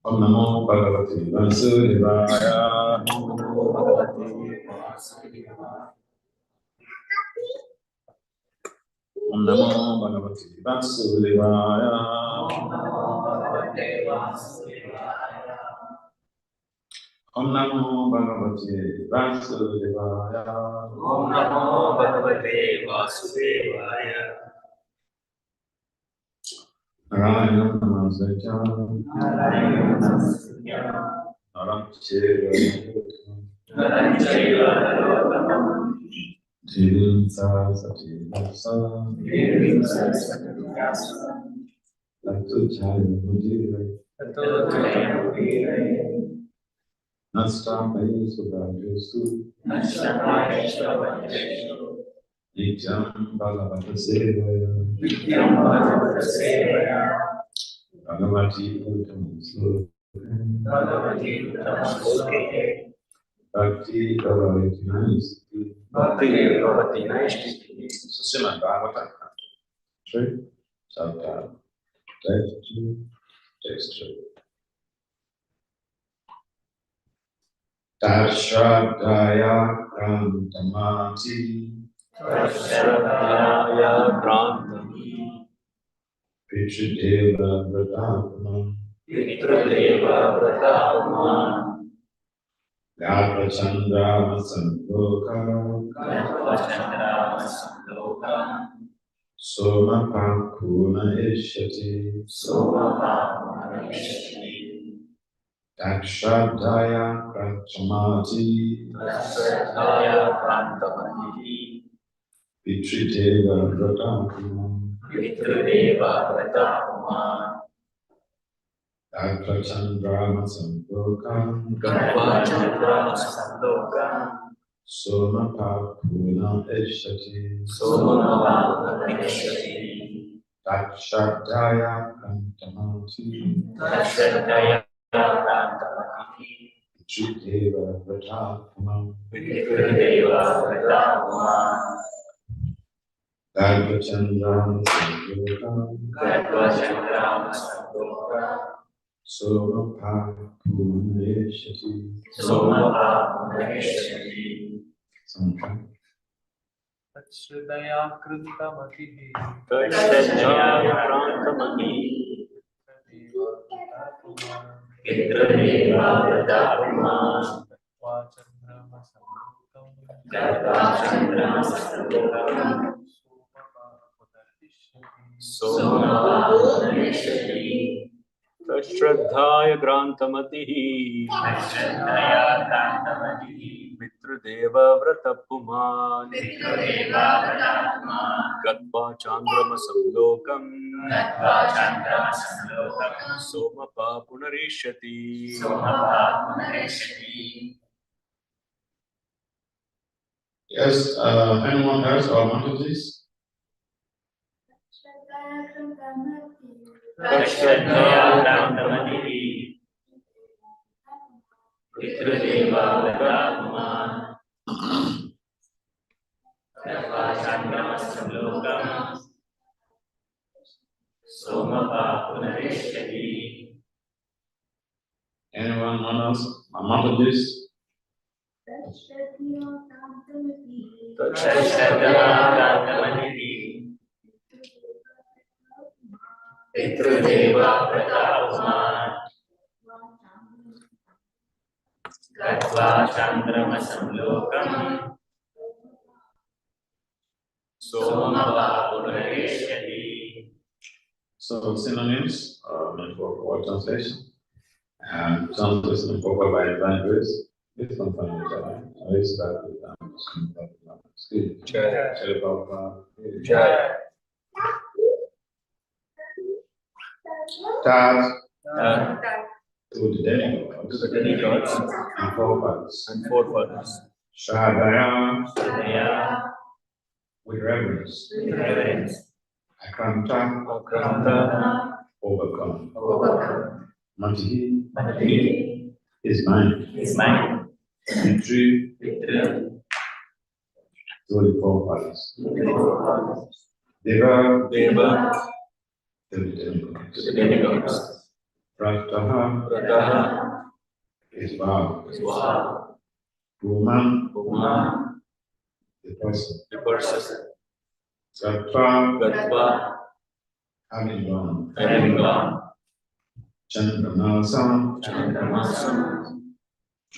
Om Namo Bhagavate Vasudevaya. Om Namo Bhagavate Vasudevaya. Om Namo Bhagavate Vasudevaya. Om Namo Bhagavate Vasudevaya. Narayana Namaskar. Narayana Jivinsa Sativasa. Latu Chaya Mujire. Nastamayi Subhajusu. Nityam Bhagavata Sevaya. Bhagavati Uttamasu. Bhakti Vasudeva Srimad Bhagavatam. True. Chapter 32, text 3. Tashradaya Krantamati. Tashradaya Krantamati. Pichudeva Vratapama. Pitrudeva Vratapama. Garbachandra Samloka. Somapakuna Ishyati. Takshadaya Krantamati. Pitrideva Vratapama. Garbachandra Samloka. Somapakuna Ishyati. Takshadaya Krantamati. Pitrideva Vratapama. Garbachandra Samloka. Somapakuna Ishyati. Sometime. Tashradaya Krantamati. Tashradaya Krantamati. Pitrudeva Vratapama. Tashradaya Krantamati. Pitrudeva Vratapuman. Gatva Chandrama Samlokam. Somapa Punarishati. Yes, anyone else or want to this? Tashradaya Krantamati. Pitrudeva Vratapama. Gatva Chandrama Samlokam. Somapa Punarishati. Anyone else? Amount of this? Tashradaya Krantamati. Pitrudeva Vratapama. Gatva Chandrama Samlokam. Somapa Punarishati. So synonyms meant for translation and translation for by divine grace. This one from I start with to the demigods and forefathers. Shradaya with reverence. Akranta overcome. Mati is mine. Victory to the forefathers. Deva to the demigods. Prataha is vow. Woman the person. Gatva, having gone, Chandramasam, to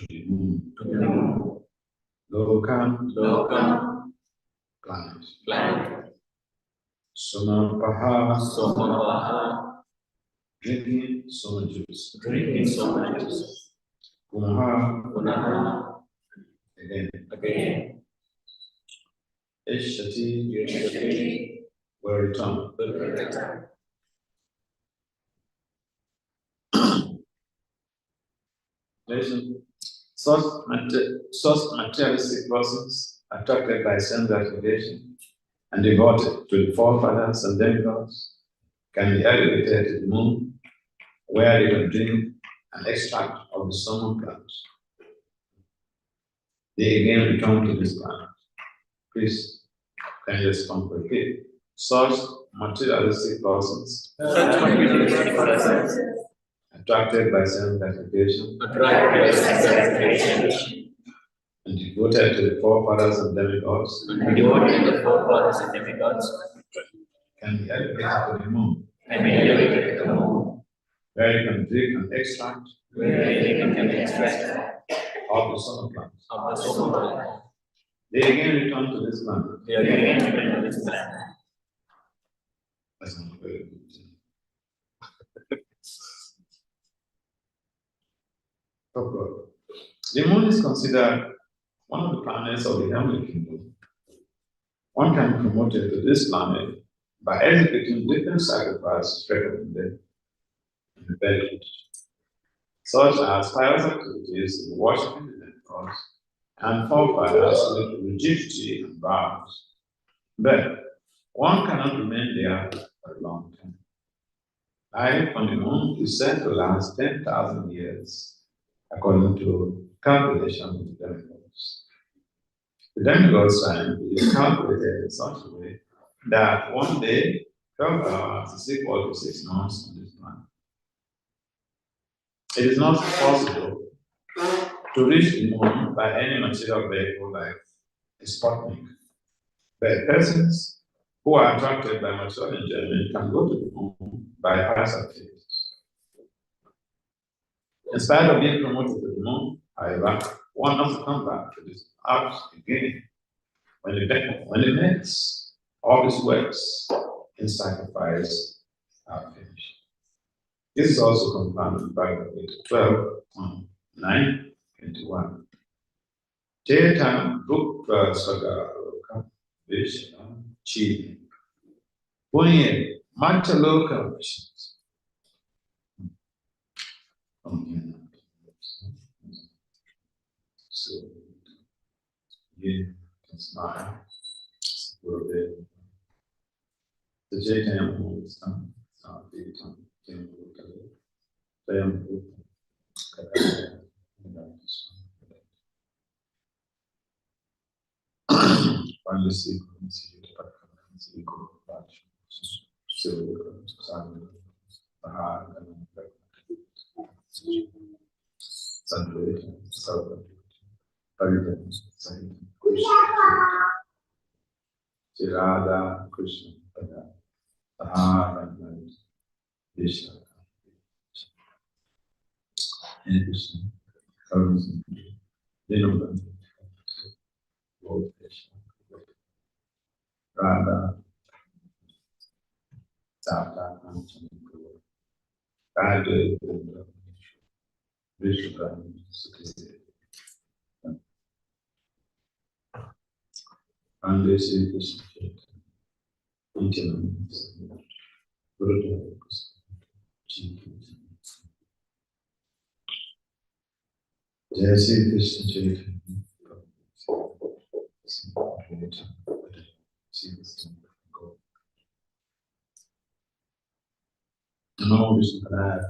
the moon, Lokam, planet, Somapaha, drinking so much juice, Punaha, again, Ishati, will return. Listen, such materialistic persons attracted by sense gratification and devoted to the forefathers and demigods can be elevated to the moon, where they can drink an extract of the summer plant. They again return to this planet. Please, can you just repeat? Such materialistic persons attracted by sense gratification and devoted to the forefathers and demigods can be elevated to the moon, where you can drink an extract of the summer plant. They again return to this planet. That's not very good. The moon is considered one of the planets of the heavenly kingdom. One can be promoted to this planet by executing different sacrifices recommended in the Vedic, such as pious activities in worshiping the demigods and forefathers with rigidity and vows. But one cannot remain there for a long time. Life on the moon is said to last 10,000 years, according to calculations of the demigods. The demigods' time is calculated in such a way that one day, 12 hours is equal to 6 months on this planet. It is not possible to reach the moon by any material vehicle like a Sputnik. But persons who are attracted by material enjoyment can go to the moon by past activities. In spite of being promoted to the moon, however, one has to come back to this earth again when the next of his works in sacrifice are finished. This is also confirmed by Bhagavatam 12:9-21. Chetan Rukra Sagaloka Vishna Chi Punye Machaloka Vishna. So, yeah, that's my word. The Jaitam is done, the time, finally sequence, Radha Krishna Pada Vishnu Krishna Karuna Dinu Lord Krishna Radha Tata Kanchanakura Radha Vishnu Sukhi Ande Sri Krishna Chaitanya Guru Jai Sri Krishna Chaitanya No Vishnu Paraya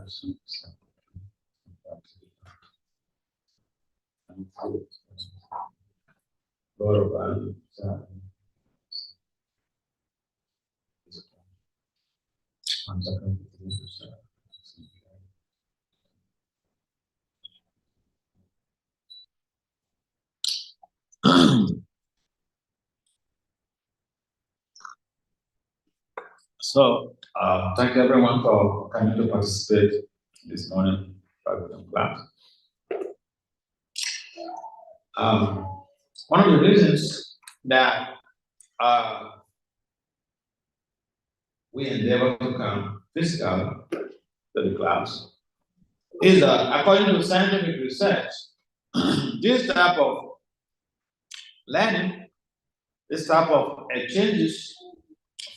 Gauravan So, thank you everyone for coming to participate this morning Bhagavatam class. One of the reasons that we endeavor to come physically to the class is that according to scientific research, this type of learning, this type of exchanges,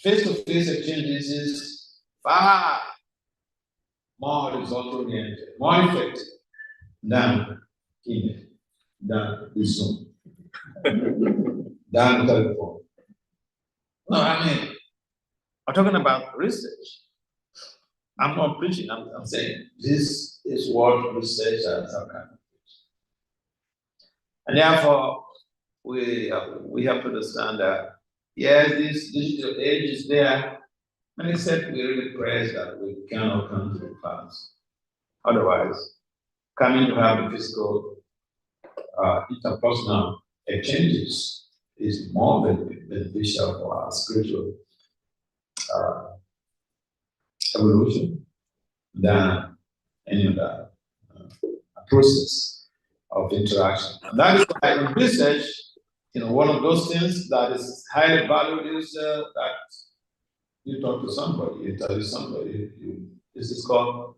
face-to-face exchanges is far more result-oriented, more effective than email, than the Zoom, than telephone. No, I mean, I'm talking about research. I'm not preaching, I'm saying this is what researchers are kind of preaching. And therefore, we have to understand that, yes, this digital age is there, and except we really pray that we cannot come to the class. Otherwise, coming to have the physical interpersonal exchanges is more beneficial for our spiritual evolution than any other process of interaction. And that is why in research, one of those things that is highly valued is that you talk to somebody, you tell somebody, this is called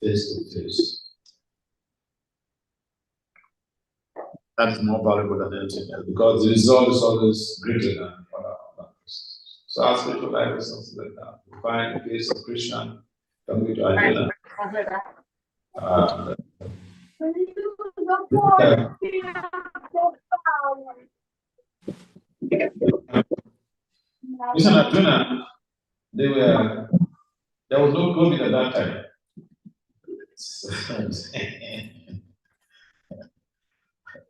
face-to-face. That is more valuable than anything else because the result is always greater than other processes. So our spiritual life is something like that. We find the case of Krishna coming to Arjuna. Listen, Arjuna, there was no COVID at that time.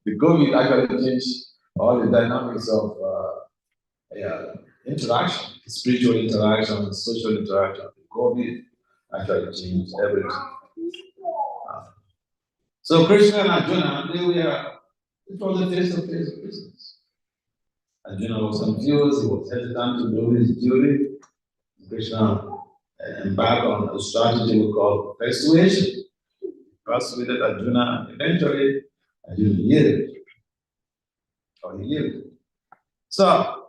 The COVID actually changed all the dynamics of interaction, spiritual interaction, social interaction. The COVID actually changed everything. So Krishna and Arjuna, it was a face-to-face business. Arjuna was confused, he was hesitant to do his duty. Krishna embarked on a strategy we call persuasion. Persuaded Arjuna, eventually Arjuna yielded. Or he yielded. So,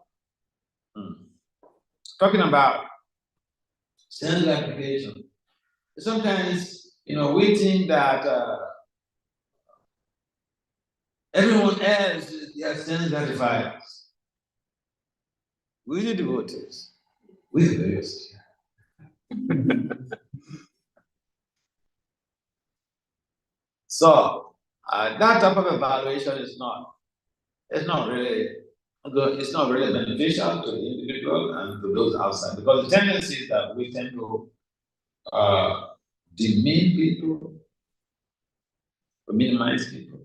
talking about sense gratification. Sometimes, we think that everyone else is their sense gratifiers. We the devotees, we are very austere. So that type of evaluation is not really beneficial to the individual and to those outside, because the tendency is that we tend to demean people, to minimize people,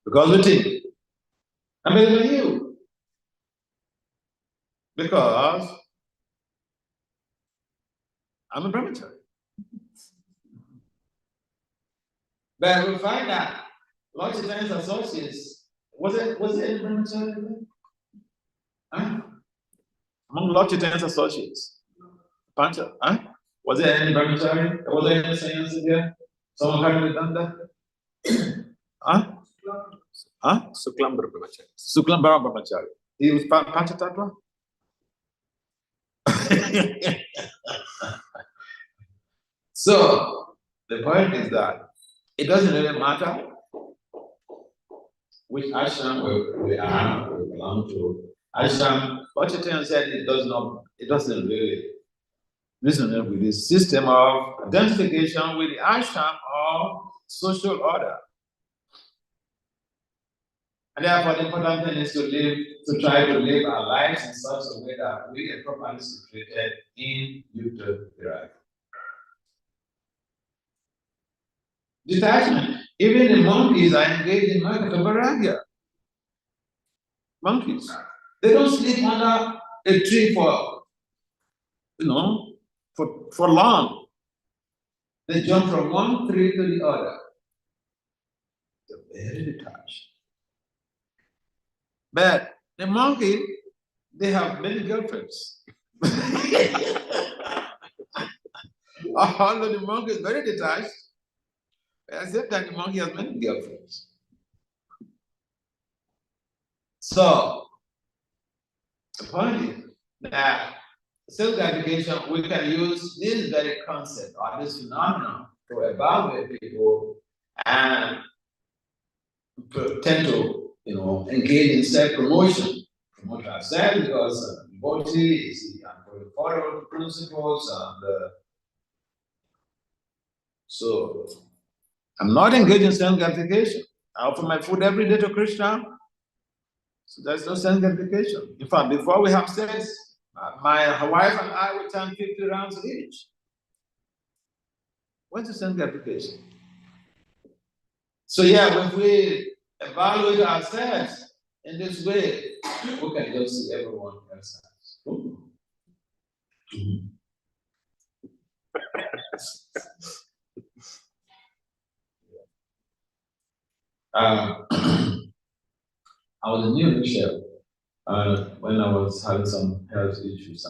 because we think I'm better than you, because I'm a brahmachari. But we find that Lord Chaitanya's associates, was it any brahmachari? Huh? Among Lord Chaitanya's associates, Pancha, huh? Was there any brahmachari? Was there any science in there? Someone had done that? Huh? Huh? Suklam Brahmachari. Suklam Brahmachari. He was Pancha Tattva? So, the point is that it doesn't really matter which ashram we belong to. Ashram, what Chaitanya said, it doesn't really resonate with this system of identification with the ashram or social order. And therefore, the important thing is to try to live our lives in such a way that we are properly situated in Yuta Viraya. Detachment. Even the monkeys are engaged in Markata Vairagya. Monkeys. They don't sleep under a tree for long. They jump from one tree to the other. They're very detached. But the monkey, they have many girlfriends. Although the monk is very detached, at the same time the monkey has many girlfriends. So the point is that self-gratification, we can use this very concept or this phenomenon to evaluate people and tend to, engage in self-promotion, promote ourselves because devotee is follow the principles and so I'm not engaged in self-gratification. I offer my food every day to Krishna, so there's no self-gratification. In fact, before we have sex, my wife and I will turn 50 rounds each. What's the self-gratification? So yeah, if we evaluate ourselves in this way, we can just see everyone else. I was in New Hampshire when I was having some health issues.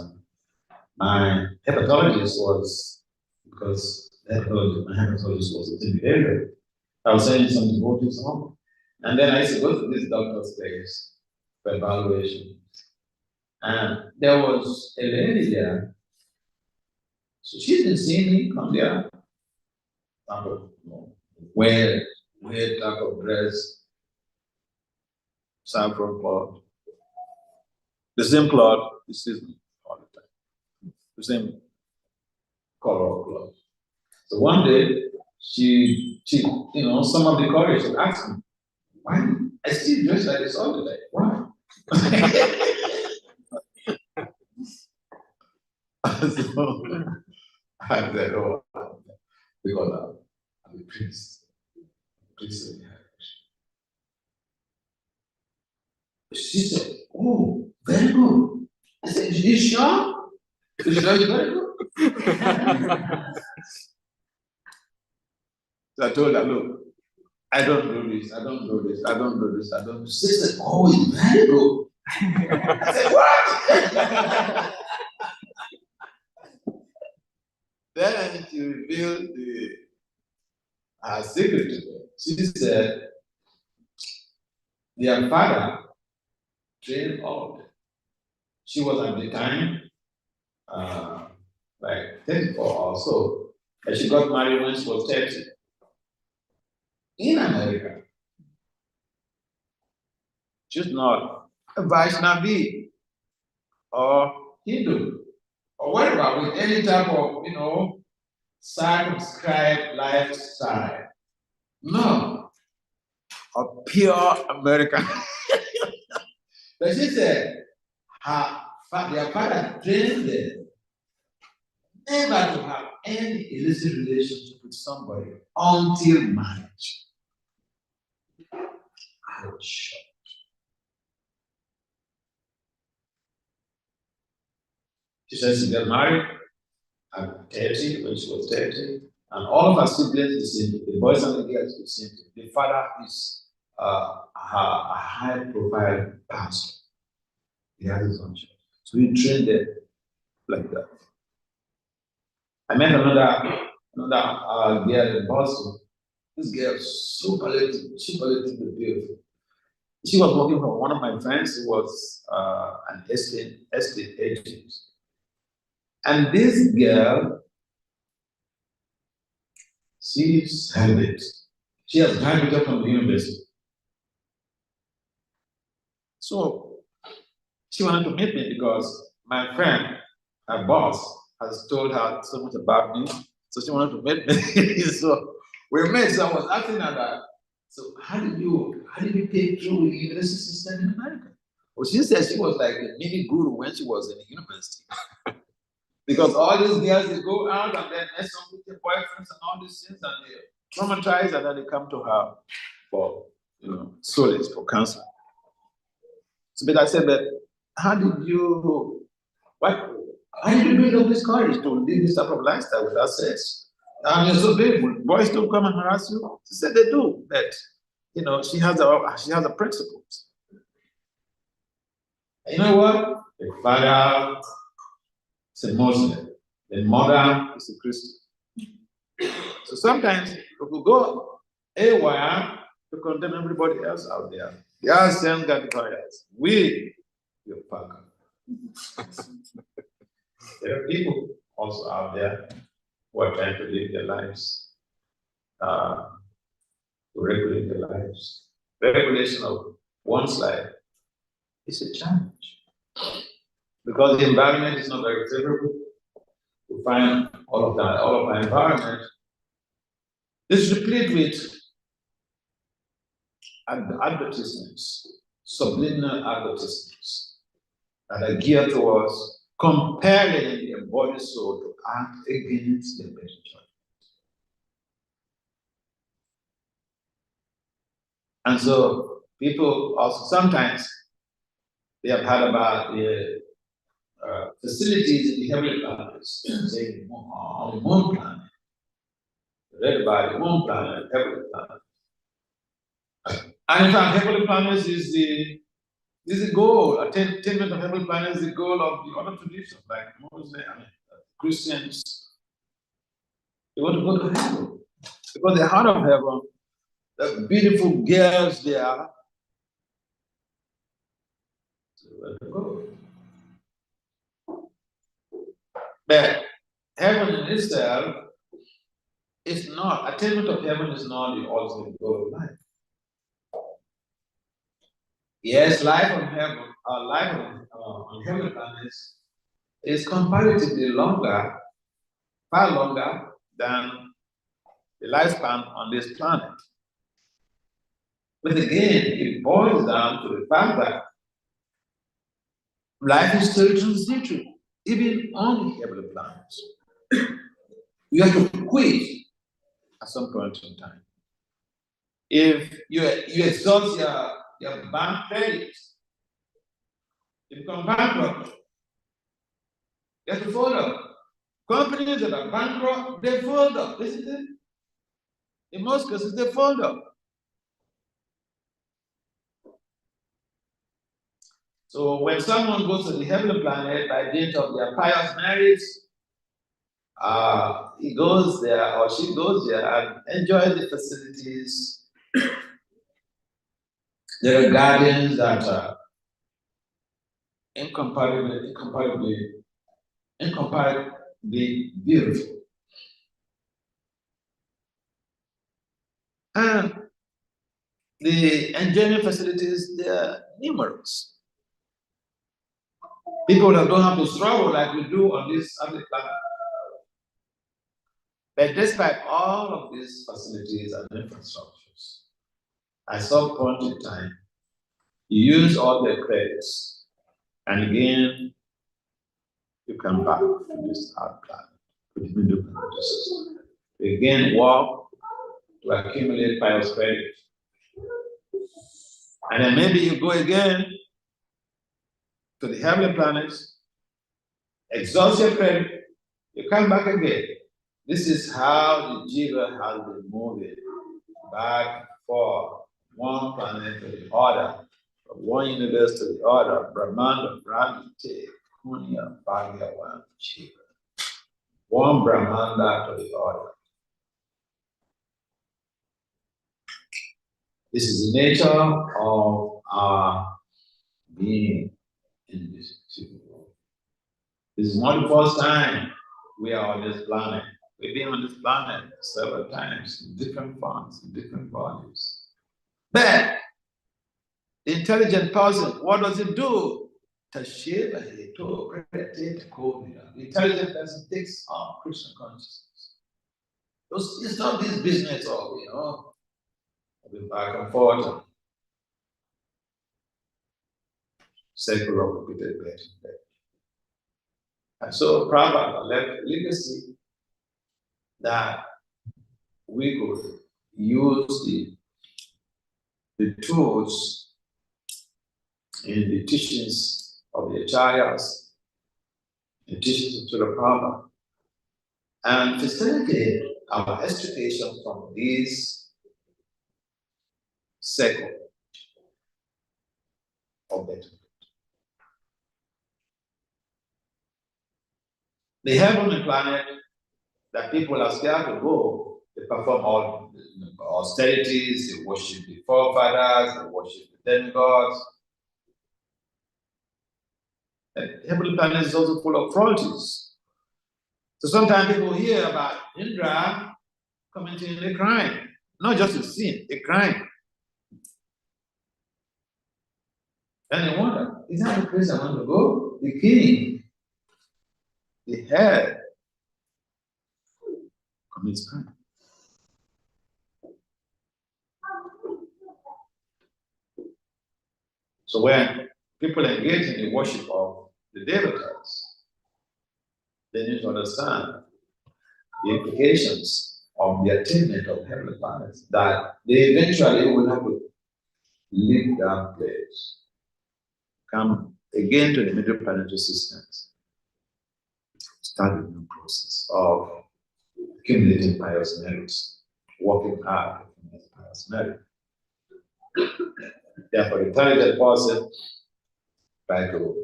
My hepatologist was, because my hepatologist was in the area, I was sending some devotees home. And then I used to go to this doctor's place for evaluation. And there was a lady there. So she didn't see me come there. Wear type of dress, saffron cloth. The same cloth, you see me all the time. The same color of cloth. So one day, she some of the colleagues would ask me, why? I still dress like this all the time. Why? So I said, oh, because I'm a priest. Priest. She said, oh, very good. I said, you sure? You sure you're very good? So I told her, look, I don't do this, I don't do this, I don't do this, I don't do this. She said, oh, it's very good. I said, what? Then she revealed her secret to me. She said, their father trained all of them. She was at the time, like 34 or so, and she got married when she was 30. In America, she's not a Vaishnavi or Hindu or whatever with any type of, circumscribed lifestyle. No, a pure American. But she said, their father trained them never to have any illicit relationship with somebody until marriage. I was shocked. She said she got married at 30, when she was 30, and all of her siblings the same, the boys and the girls the same. The father is a high-profile pastor. He has his own church. So he trained them like that. I met another girl in Boston. This girl is superlatively beautiful. She was working for one of my friends who was an estate agent. And this girl, she's celibate. She has graduated from the university. So she wanted to meet me because my friend, her boss, has told her so much about me. So she wanted to meet me. So we met. So I was asking her that. So how did you get through the university system in America? Well, she said she was like a mini guru when she was in the university. Because all these girls, they go out and then mess up with their boyfriends and all these things, and they traumatize, and then they come to her for solace, for counseling. So but I said, but how did you build up this courage to live this type of lifestyle without sex? And you're so beautiful. Boys don't come and harass you. She said they do, but she has the principles. And you know what? The father is a Muslim, the mother is a Christian. So sometimes we could go haywire to condemn everybody else out there. They are saying gratifiers. We will pack up. There are people also out there who are trying to live their lives, to regulate their lives. The regulation of one's life is a challenge because the environment is not very favorable. You find all of our environment is replete with advertisements, subliminal advertisements that are geared towards compelling the embodied soul to act against the better judgment. And so people also sometimes they have heard about the facilities in the heavenly planets, saying on the moon planet, read about the moon planet, heavenly planet. And in fact, heavenly planets is the goal. Attainment of heavenly planets is the goal of the other traditions, like Muslims, Christians. They want to go to heaven because the heart of heaven, the beautiful girls there. So where to go? But heaven in itself is not, attainment of heaven is not the ultimate goal of life. Yes, life on heaven, life on heavenly planets is comparatively longer, far longer than the lifespan on this planet. But again, it boils down to the fact that life is still transitory, even on the heavenly planets. You have to quit at some point in time. If you exhaust your bank credit, you become bankrupt. You have to fold up. Companies that are bankrupt, they fold up, isn't it? In most cases, they fold up. So when someone goes to the heavenly planet by dint of their pious merits, he goes there or she goes there and enjoys the facilities. There are gardens that are incomparably beautiful. And the enjoyment facilities, they are numerous. People that don't have to struggle like we do on this other planet. But despite all of these facilities and infrastructures, at some point in time, you use all their credits, and again, you come back to this hard planet with middle conditions. You again walk to accumulate pious credit. And then maybe you go again to the heavenly planets, exhaust your credit, you come back again. This is how the jiva has been moving back for one planet to the other, from one universe to the other, Brahmanda, Brahmite, Punya, Bhagavan, Jiva. One Brahmanda to the other. This is the nature of our being in this world. This is not the first time we are on this planet. We've been on this planet several times in different forms, in different bodies. But the intelligent person, what does it do? The intelligent person takes on Krishna consciousness. It's not this business of, going back and forth. Cycle of repeated better. And so Prabhupada left a legacy that we could use the tools in the teachings of the Acharyas, the teachings of Srila Prabhupada, and facilitate our extrication from this cycle of betterment. The heavenly planet that people are scared to go, the They perform all austerities, they worship the forefathers, they worship the demigods. And heavenly planet is also full of frailties. So sometimes people hear about Indra committing a crime, not just a sin, a crime. And they wonder, is that the place I want to go? The king, the head, commits crime. So when people engage in the worship of the devatas, they need to understand the implications of the attainment of heavenly planets, that they eventually will have to leave that place, come again to the middle planetary systems, start a new process of accumulating pious merits, working hard to accumulate pious merit. Therefore, the intelligent person try to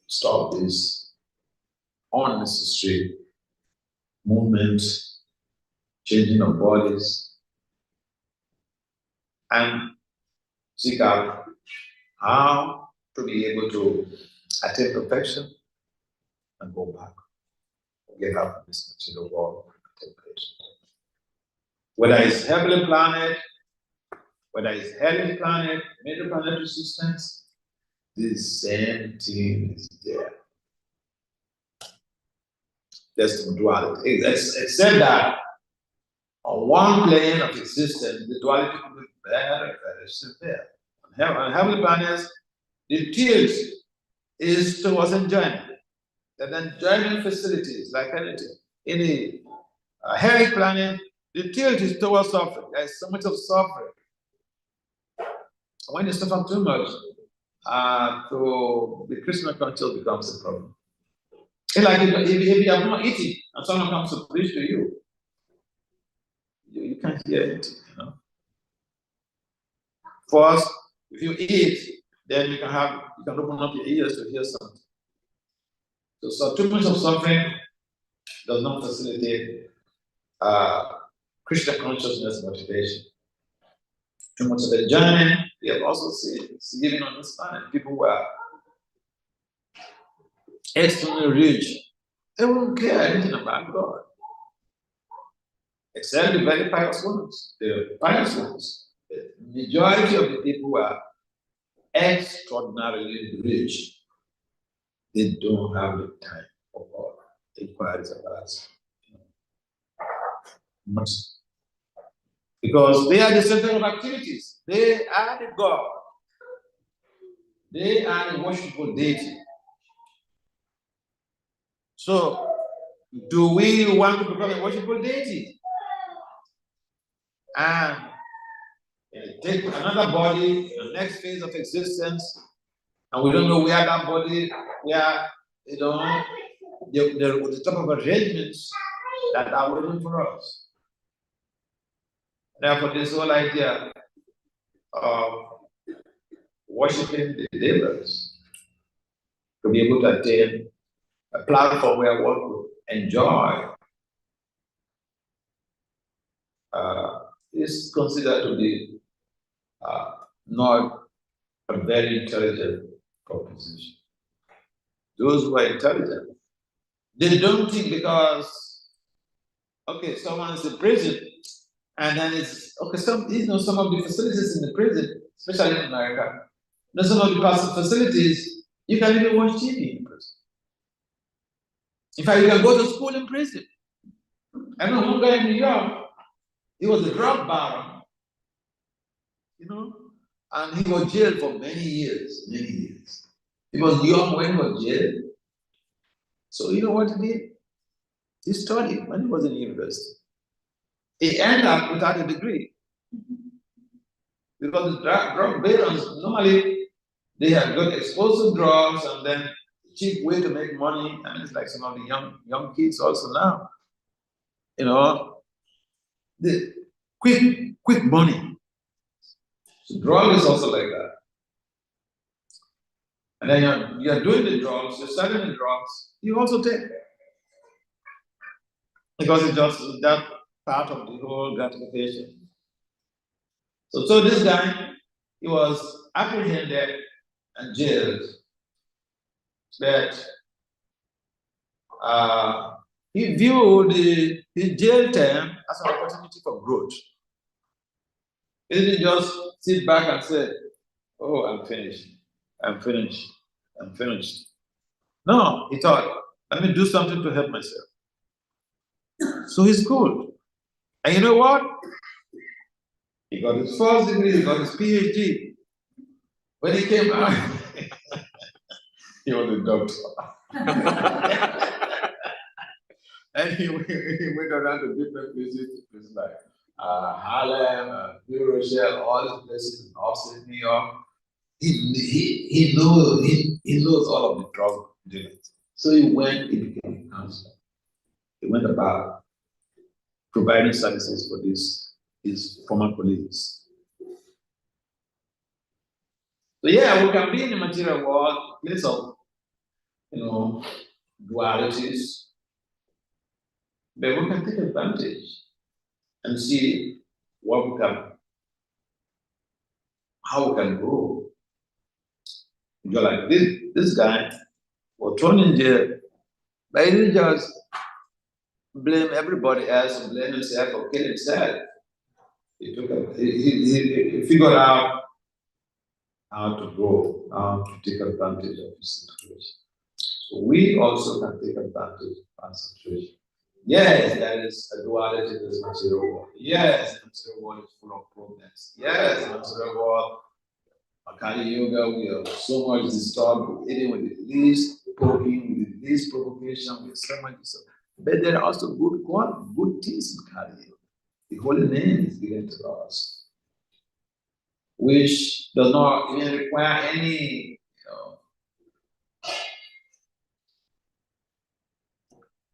stop this unnecessary movement, changing of bodies, and seek out how to be able to attain perfection and go back, get out of this material world, whether it's heavenly planet, whether it's heavenly planet, middle planetary systems, the same thing is there. There's no duality. Except that on one plane of existence, the duality will be very, very severe. On heavenly planets, the tilt is towards enjoyment. And enjoyment facilities, like anything. In the hairy planet, the tilt is towards suffering. There is so much of suffering. When you suffer too much, to the Krishna conscious becomes a problem. It's like if you have not eaten and someone comes to preach to you, you can't hear it, you know. First, if you eat, then you can open up your ears to hear something. So too much of suffering does not facilitate Krishna consciousness motivation. Too much of enjoyment, we have also seen living on this planet. People who are extremely rich, they won't care anything about God. Except the very pious ones, the pious ones. The majority of the people who are extraordinarily rich, they don't have the time for God. Inquiries about us. Much. Because they are the center of activities. They are the God. They are the worshipful deity. So, do we want to become a worshipful deity? And take another body, the next phase of existence, and we don't know where that body, where, you know, the type of arrangements that are waiting for us. Therefore, this whole idea of worshiping the devils, to be able to attain a platform where one could enjoy, is considered to be not a very intelligent proposition. Those who are intelligent, they don't think because, okay, someone is in prison, and then it's, okay, some of the facilities in the prison, especially in America, some of the facilities, you can even watch TV in prison. In fact, you can go to school in prison. I know one guy in New York, he was a drug baron, you know, and he was jailed for many years, many years. He was young when he was jailed. So you know what he did? He studied when he was in university. He ended up without a degree. Because the drug barons, normally, they have got explosive drugs and then cheap way to make money. And it's like some of the young kids also now. You know, the quick money. So drug is also like that. And then you're doing the drugs, you're selling the drugs, you also take. Because it's just that part of the whole gratification. So this guy, he was apprehended and jailed. But he viewed his jail term as an opportunity for growth. He didn't just sit back and say, "Oh, I'm finished. I'm finished. I'm finished." No, he thought, "Let me do something to help myself." So he's schooled. And you know what? He got his first degree, he got his PhD. When he came out, he was a doctor. And he went around to different places, like Harlem, New Rochelle, all these places in upstate New York. He knows all of the drug dealers. So he became a counselor. He went about providing services for his former colleagues. So yeah, we can be in the material world, a place of dualities, but we can take advantage and see how we can grow. You're like this guy was thrown in jail, but he didn't just blame everybody else and blame himself or kill himself. He figured out how to grow, how to take advantage of his situation. So we also can take advantage of our situation. Yes, there is a duality in this material world. Yes, the material world is full of problems. Yes, the material world, Akali Yoga, we are so much disturbed, eating with the least poking, with the least provocation, with so much disturbed. But there are also good things in Kali Yoga. The holy name is given to us, which does not even require any,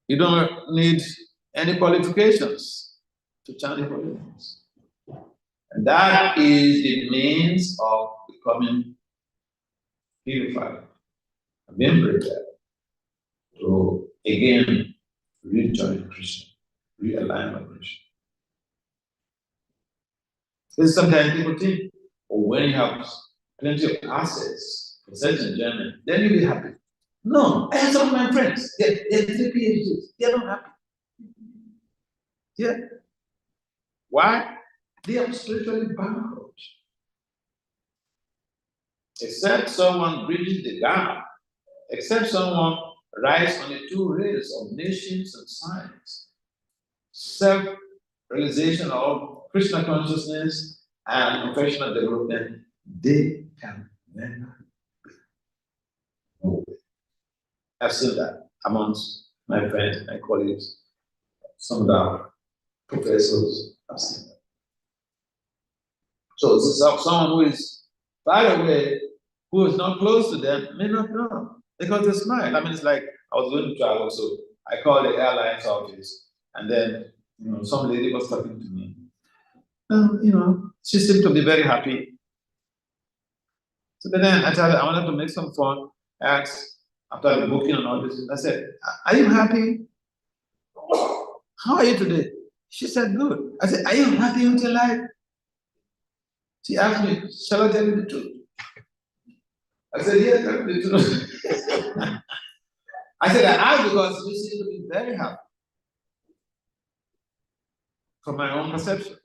you don't need any qualifications to chant the holy names. And that is the means of becoming purified, being prepared to again rejoin Krishna, realign with Krishna. Because sometimes people think, oh, when you have plenty of assets, such enjoyment, then you'll be happy. No, I have some of my friends, they're 3 PhDs, they're not happy. Yeah. Why? They are spiritually bankrupt. Except someone bridges the gap, except someone rides on the 2 rails of nations and science, self-realization of Krishna consciousness and professional development, they can never be. No way. I've seen that amongst my friends, my colleagues, some of the professors. I've seen that. So someone who is far away, who is not close to them, may not know because they smile. I mean, it's like I was going to travel, so I called the airlines office, and then some lady was talking to me. She seemed to be very happy. So then I told her I wanted to make some fun. I asked after the booking and all this. I said, "Are you happy? How are you today?" She said, "Good." I said, "Are you happy with your life?" She asked me, "Shall I tell you the truth?" I said, "Yeah, tell me the truth." I said, "I asked because you seem to be very happy." From my own perception,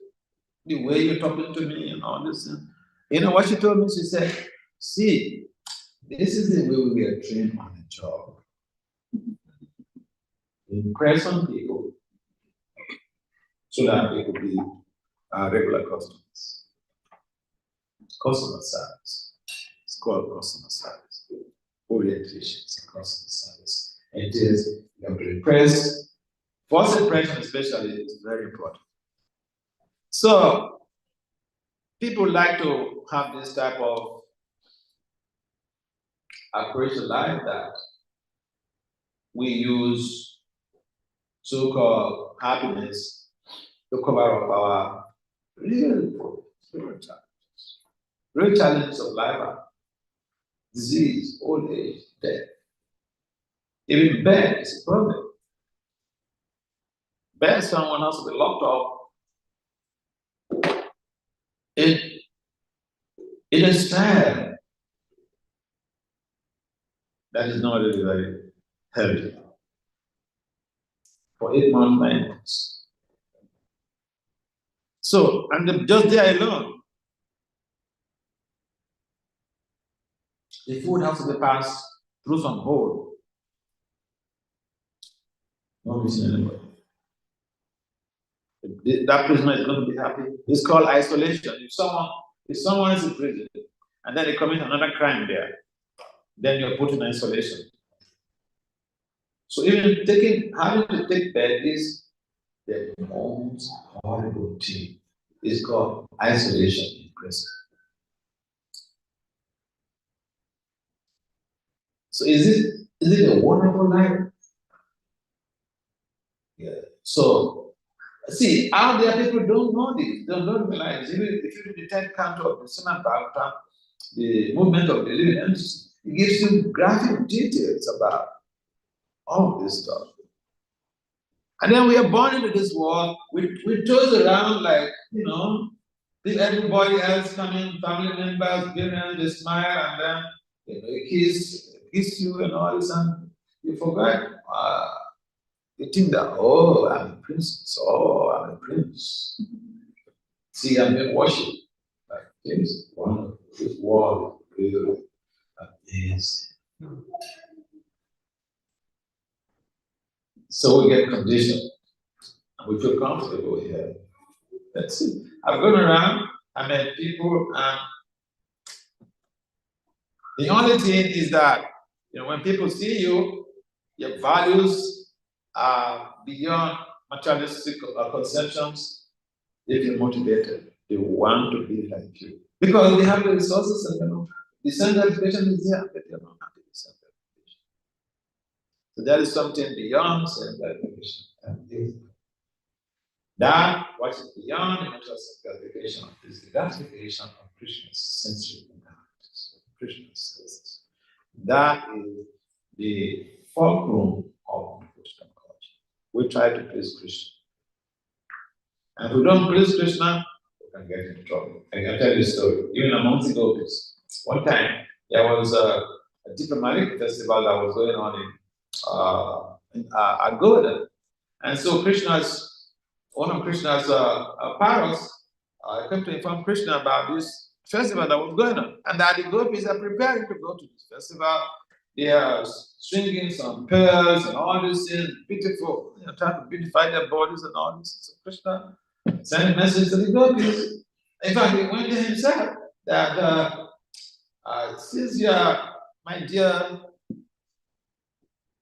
the way you're talking to me and all this. You know what she told me? She said, "See, this is the way we are trained on the job. We impress on people so that they could be our regular customers. Customer service. It's called customer service. Orientation is customer service. And it is, you have to impress. First impression, especially, is very important. So, people like to have this type of approach to life that we use so-called happiness to cover up our real challenges. Real challenges of life are disease, old age, death. Even bed is a problem. best someone has to be locked up in a style that is not really very healthy for 8 months, 9 months. So, and just there alone, the food has to be passed through some hole. No missing anybody. That prisoner is going to be happy. It's called isolation. If someone is in prison and then they commit another crime there, then you're put in isolation. So even having to take bed is the most horrible thing. It's called isolation in prison. So is it a wonderful life? Yeah. So see, out there people don't know this, don't realize. Even if you read the 10th canto of the Srimad Bhagavatam, the movement of the living entities, it gives you graphic details about all this stuff. And then we are born into this world, we toss around like, everybody else coming, family members, parents, they smile and then kiss you and all this, and you forget. You think that, oh, I'm a princess, oh, I'm a prince. See, I'm being worshipped. Like this, this world is really amazing. So we get conditioned, and we feel comfortable here. That's it. I've gone around, I met people, and the only thing is that, when people see you, your values are beyond materialistic conceptions. If you're motivated, they want to be like you. Because they have the resources and the self-education is there, but they're not happy with self-education. So there is something beyond self-education. That what is beyond the mental self-education is the gratification of Krishna's sensory modalities, Krishna's senses. That is the fulcrum of Christian culture. We try to please Krishna. And if we don't please Krishna, we can get in trouble. I can tell you a story. Even a month ago, one time there was a diplomatic festival that was going on in Agoda. And so one of Krishna's parrots came to inform Krishna about this festival that was going on. And that the gopis are preparing to go to this festival. They are stringing some pearls and all these things, beautiful, trying to beautify their bodies and all this. So Krishna sent a message to the gopis. In fact, he went to himself that since you are my dear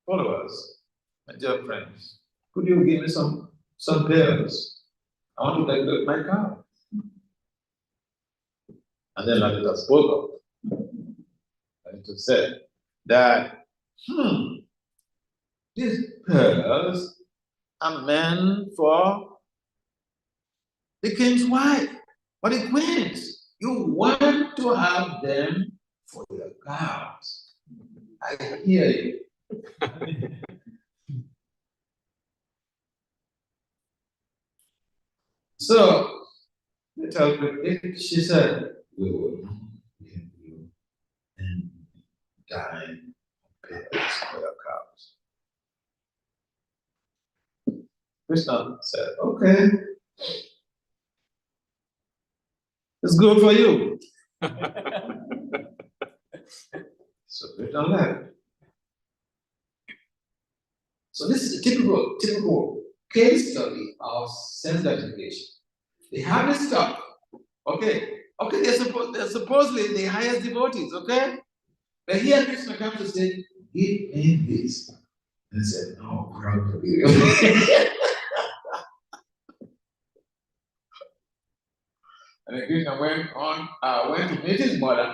followers, my dear friends, could you give me some pearls? I want to decorate my car. And then Lalita spoke up. Lalita said that, these pearls are meant for the king's wife, but the queens, you want to have them for your cows. I hear you. So, she said, we will give you and dine pearls for your cows. Krishna said, okay, it's good for you. So Krishna left. So this is a typical case study of self-gratification. They have this stuff. Okay, they're supposedly the highest devotees, okay? But here Krishna comes to say, give me this. And he said, no, probably. And then Krishna went to meet his mother.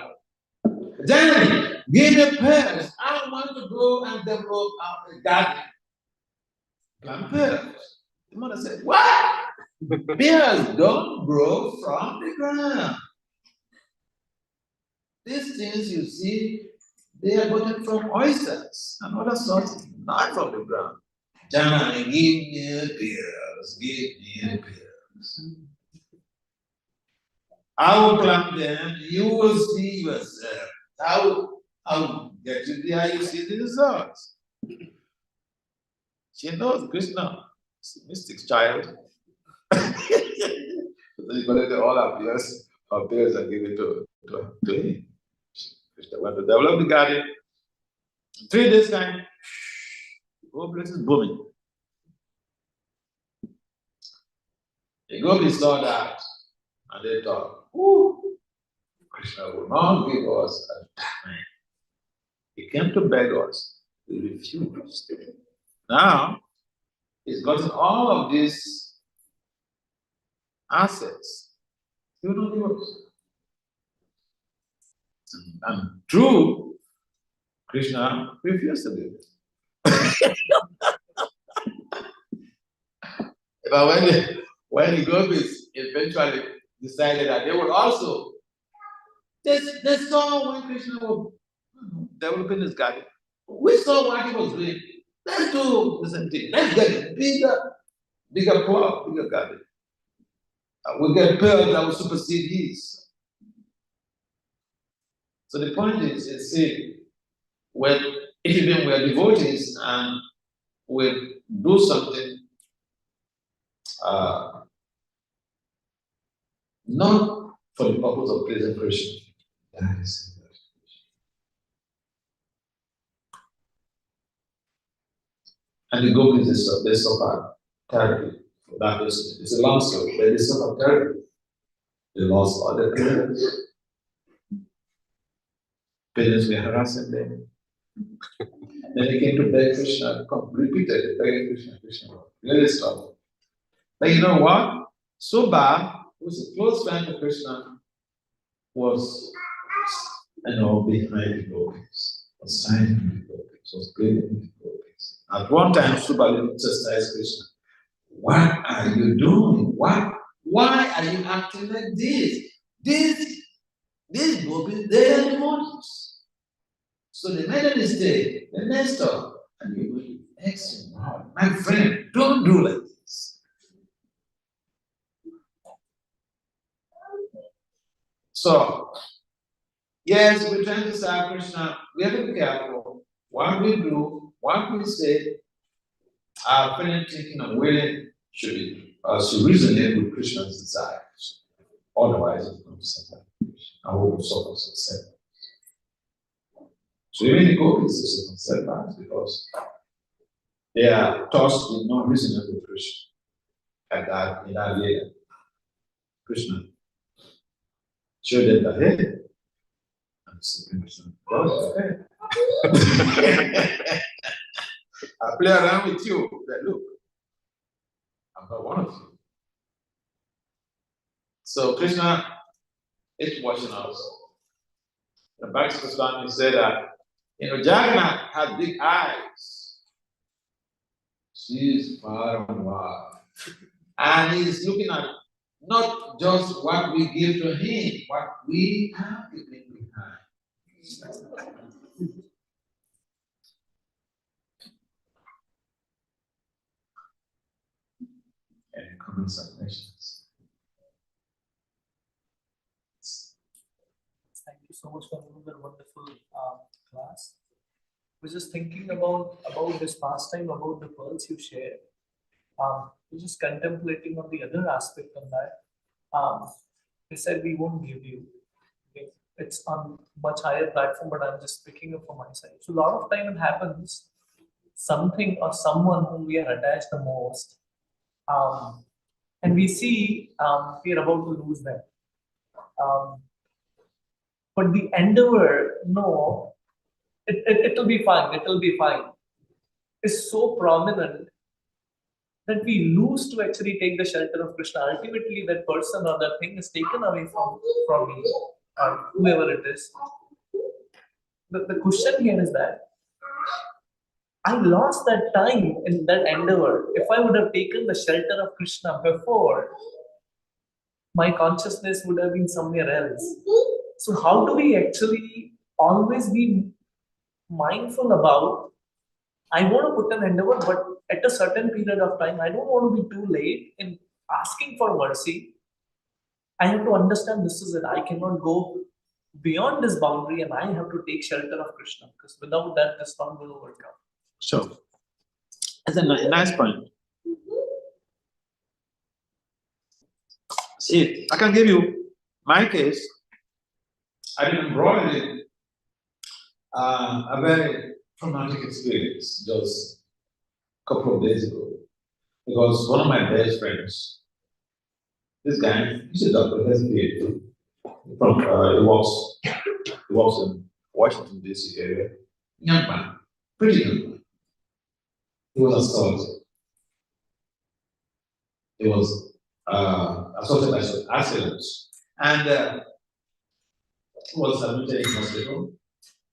Janani, give me pearls. I want to go and develop a garden. Plant pearls. The mother said, what? Pears don't grow from the ground. These things you see, they are gotten from oysters and other sources, not from the ground. Janani, give me a pear. pearls. Give me pearls. I will plant them, you will see yourself. I will get you there, you see the results. She knows Krishna, mystic child. So you collect all our peers and give it to him. Krishna went to develop the garden. 3 days time, the whole place is booming. The gopis saw that and they thought, Krishna will not give us a dime. He came to beg us. We refused. Now, he's gotten all of these assets. He will not give us. And true, Krishna refused to give it. But when the gopis eventually decided that they would also, they saw when Krishna was developing his garden. We saw what he was doing. Let's do the same thing. Let's get a bigger plot, bigger garden. We'll get pearls that will supersede his. So the point is, see, when even we are devotees and we do something, not for the purpose of pleasing Krishna, that is gratification. And the gopis, they suffer terribly. That is, it's a long story, but they suffer terribly. They lost all their parents. Parents were harassing them. Then they came to beg Krishna, repeatedly begging Krishna, really stop. But you know what? Subha, who was a close friend of Krishna, was, behind the gopis, was signing the gopis, was pleading with the gopis. At one time, Subha chastised Krishna. What are you doing? Why are you acting like this? These gopis, they are demons. So they made a mistake, they messed up, and you will vex him. My friend, don't do like this. So, yes, we're trying to serve Krishna. We have to be careful. What we do, what we say, our friend thinking and willing should be resonate with Krishna's desires. Otherwise, it's going to suffer. And we will suffer success. So even the gopis is a setbacks because they are tossed with no reasonable Krishna. Like that in that way, Krishna showed them the head. And the Supreme Krishna, God, I play around with you, but look, I'm not one of you. So Krishna is watching us. The Bhakti Vasudeva Swami said that, Jagannath has big eyes. She is far and wide. And he is looking at not just what we give to him, what we have given behind. Any comments or questions? Thank you so much for another wonderful class. I was just thinking about this pastime, about the pearls you shared. We're just contemplating on the other aspect of that. They said we won't give you. Okay. It's on much higher platform, but I'm just picking up from my side. So a lot of time it happens, something or someone whom we are attached the most, and we see we are about to lose them. But the endeavor, no, it'll be fine, is so prominent that we lose to actually take the shelter of Krishna. Ultimately, that person or that thing is taken away from me, or whoever it is. The question here is that I lost that time in that endeavor. If I would have taken the shelter of Krishna before, my consciousness would have been somewhere else. So how do we actually always be mindful about, I want to put an endeavor, but at a certain period of time, I don't want to be too late in asking for mercy. I have to understand this is it. I cannot go beyond this boundary and I have to take shelter of Krishna, because without that, it's not going to work out. So, that's a nice point. See, I can give you my case. I've been brought in a very traumatic experience just a couple of days ago. Because one of my best friends, this guy, he's a doctor, he has a PhD. From he works in Washington DC area. Young man, pretty young man. He was assaulted. He was assaulted by assailants, and he was admitted in hospital.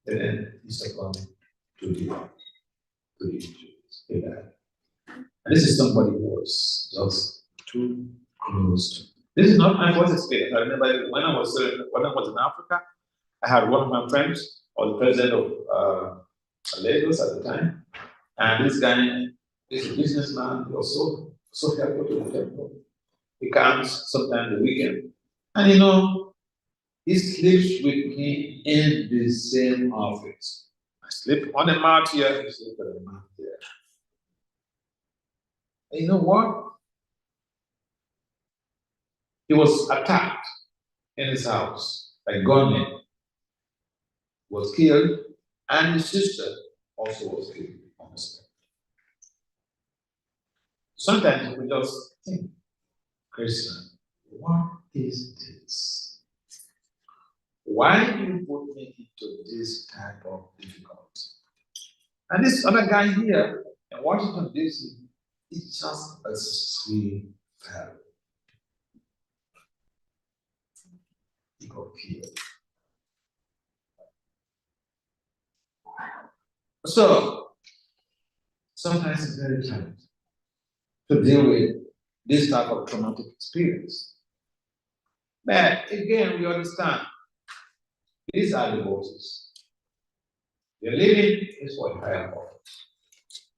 And then he succumbed to the injuries. He died. And this is somebody who was just too close to. This is not my first experience. I remember when I was in Africa, I had one of my friends, or the president of Lagos at the time, and this guy is a businessman. He was so helpful to the temple. He comes sometime the weekend, and he sleeps with me in the same office. I sleep on a mat here, he sleeps on a mat there. And you know what? He was attacked in his house by gunmen, was killed, and his sister also was killed on the spot. Sometimes we just think, Krishna, what is this? Why do you put me into this type of difficulty? And this other guy here in Washington DC is just a sweet fellow. He got killed. So sometimes it's very challenging to deal with this type of traumatic experience. But again, we understand these are the voices. Your living is for higher purpose.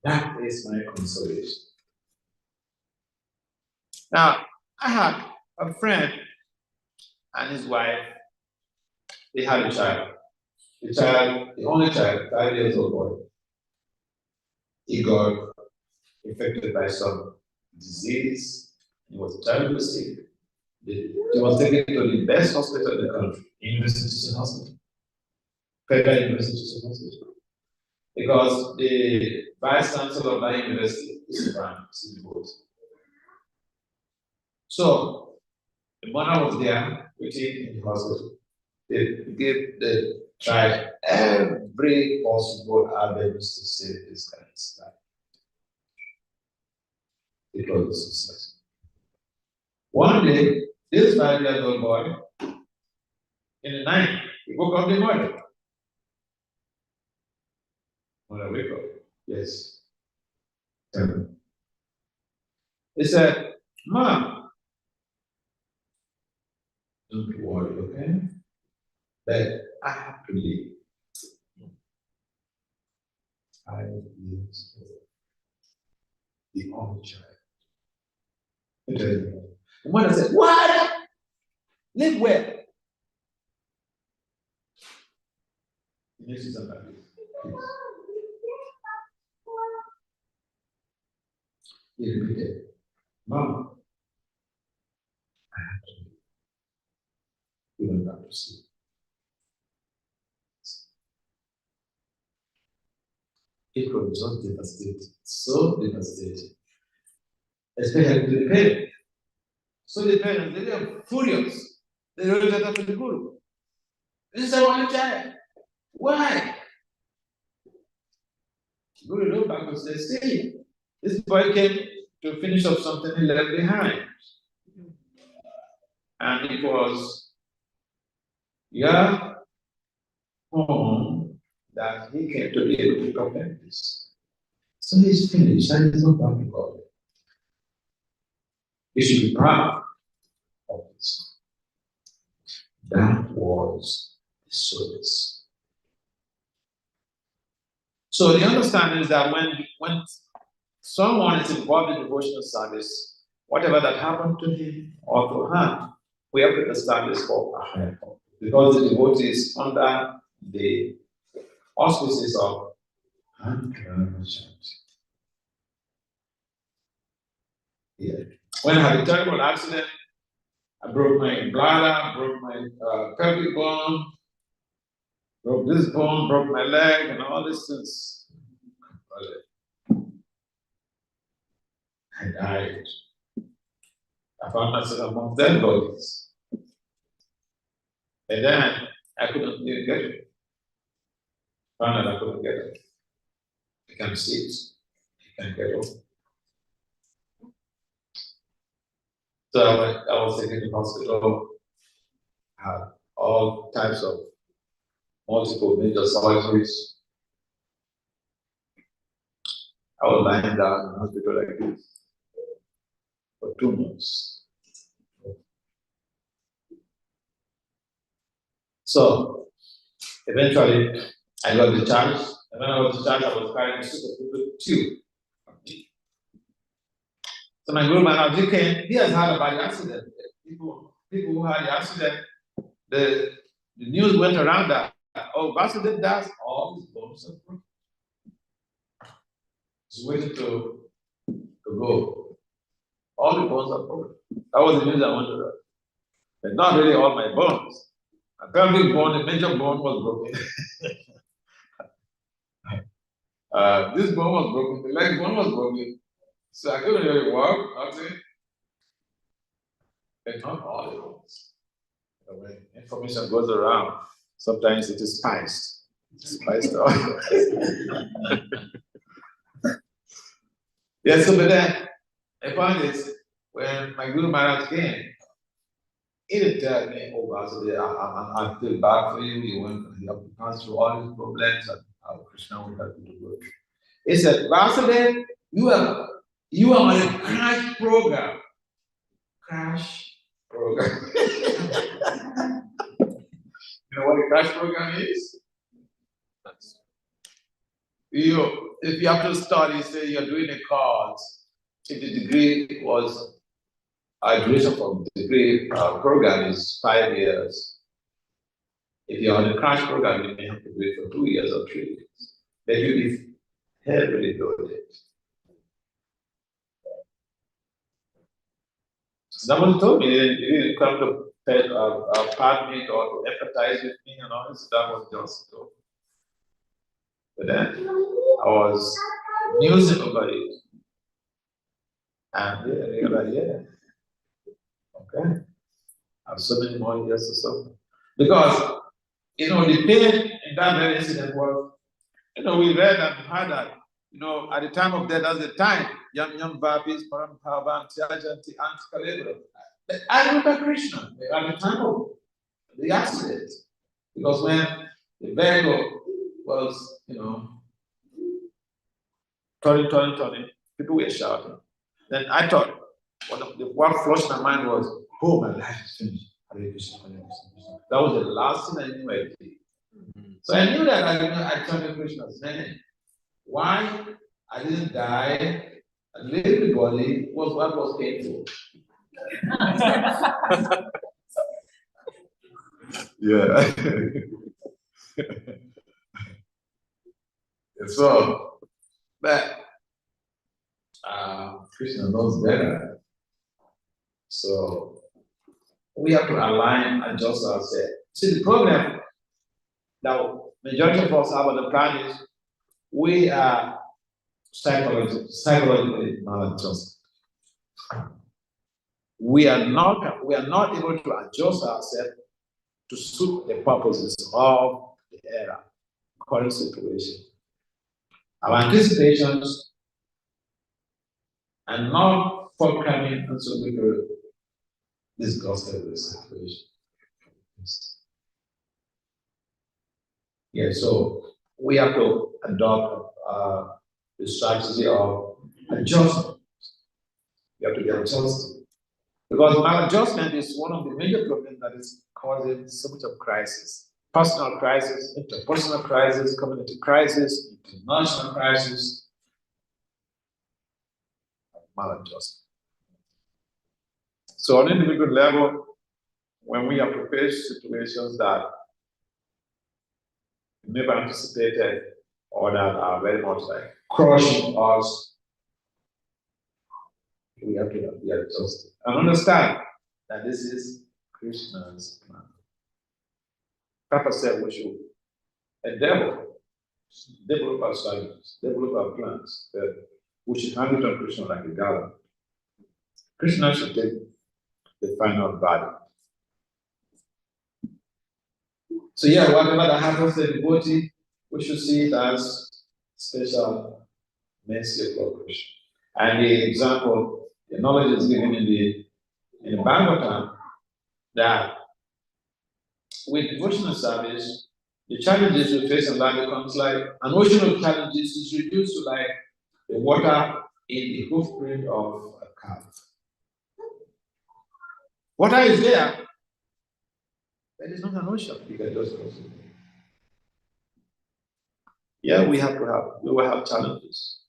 That is my consolation. Now, I had a friend and his wife. They had a child. The only child, 5 years old boy. He got infected by some disease. He was terribly sick. He was taken to the best hospital in the country, University Hospital, Federal University Hospital, because the vice chancellor of that university is a brand, So the mother was there waiting in the hospital. They tried every possible avenues to save this guy's life. It was a success. One day, this 5-year-old boy, in the night, he woke up the morning. When I wake up, yes. He said, Mom, don't worry, okay? But I have to leave. 5 years old. The only child. The mother said, what? Live where? This is about it. He repeated, Mom, I have to leave. He went back to sleep. It was just devastating, so devastating. Especially to the parents. So the parents, they were furious. They wrote that to the Guru. This is our only child. Why? The Guru looked back and said, see, this boy came to finish up something he left behind. And it was your home that he came to be able to perfect this. So he's finished and he's not back to God. You should be proud of this. That was the service. So the understanding is that when someone is involved in devotional service, whatever that happened to him or to her, we have to understand this for a higher purpose. Because the devotee is under the auspices of yeah. When I had a terrible accident, I broke my bladder, broke my pelvic bone, broke this bone, broke my leg, and all these things. I died. I found myself among dead bodies. And then I couldn't even get it. Found out I couldn't get it. I can't see it. I can't get it. So I was taken to the hospital, had all types of multiple major surgeries. I was lying down in the hospital like this for 2 months. So eventually I got discharged, and when I was discharged, I was carrying a super tube. So my guru Maharaja came, he has heard about the accident. People who had the accident, the news went around that, oh, Vasudeva does all his bones are broken. He's waiting to go. All the bones are broken. That was the news I wanted to hear. But not really all my bones. My pelvic bone, the major bone was broken. This bone was broken, the leg bone was broken. So I couldn't really walk, nothing. But not all the bones. When information goes around, sometimes it is spiced. It's spiced up. Yes, so but then I found this when my Guru Maharaj came. He didn't tell me, oh, Vasudeva, I feel bad for you. You want to help to pass through all these problems, and how Krishna will help you to go through. He said, Vasudeva, you are my crash program. Crash program. You know what a crash program is? If you have to study, say you're doing a course, if the degree was, duration for the degree program is 5 years. If you're on a crash program, you may have to do it for 2 years or 3 years. Then you'll be heavily loaded. Someone told me he didn't come to pardon me or to empathize with me and all this. That was just so. But then I was musing over it. And they were like, yeah, okay. I have so many more years to suffer. Because, the pain in that very incident was, we read and heard that, at the time of death, that's the time, Yam Vapis, Parampavan, Tyajanti, Antikalebra. I remember Krishna at the time of the accident. Because when the vehicle was, turning, people were shouting. Then I thought, what flushed my mind was, oh, my life is finished. That was the last thing I knew I did. So I knew that I turned to Krishna's name. Why I didn't die and leave the body was what was painful. Yeah. So, but Krishna knows better. So we have to align, adjust ourselves. See, the problem that majority of us have on the planet is we are psychologically maladjusted. We are not able to adjust ourselves to suit the purposes of the era, current situation. Our anticipations are not forthcoming, and so we could disgusted with the situation. Yeah, so we have to adopt the strategy of adjustment. You have to get adjusted. Because maladjustment is one of the major problems that is causing so much of crisis. Personal crisis, interpersonal crisis, community crisis, international crisis. maladjustment. So on an individual level, when we are to face situations that we never anticipated or that are very much like crushing us, we have to be adjusted and understand that this is Krishna's plan. Papa said we should endeavor, develop our strategies, develop our plans, that we should handle on Krishna like a god. Krishna should take the final body. So yeah, whatever that happens to the devotee, we should see it as special mercy of Krishna. And the example, the knowledge is given in the Bhagavatam that with devotional service, the challenges we face in life becomes like an ocean of challenges is reduced to like the water in the hoofprint of a calf. Water is there, but it's not an ocean. You can just cross it. Yeah, we will have challenges.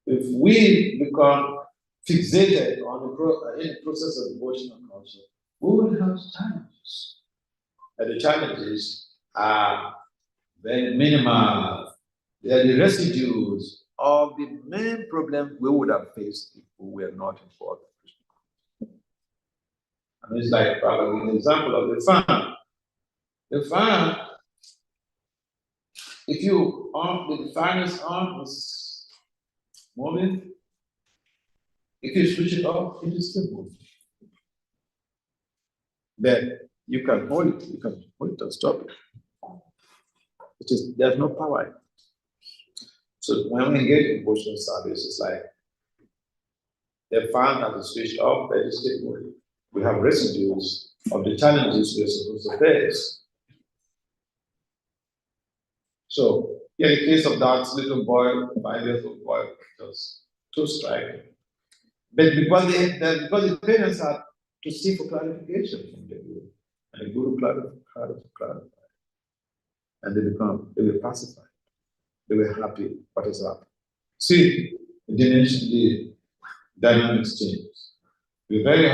If we become fixated on the process of devotional culture, we will have challenges. And the challenges are very minimal. They are the residues of the main problem we would have faced if we were not involved. And it's like probably an example of the fan. The fan, if you on the fan is on, it's moving. If you switch it off, it is still moving. Then you can hold it, and stop it. There's no power in it. So when we engage in devotional service, it's like the fan that is switched off, but it's still moving. We have residues of the challenges we're supposed to face. So, in the case of that little boy, 5 years old boy, was too striking. But because the parents had to seek for clarification from the Guru, and the Guru clarified. And they were pacified. They were happy. What is happening? See, the dynamics changes. We're very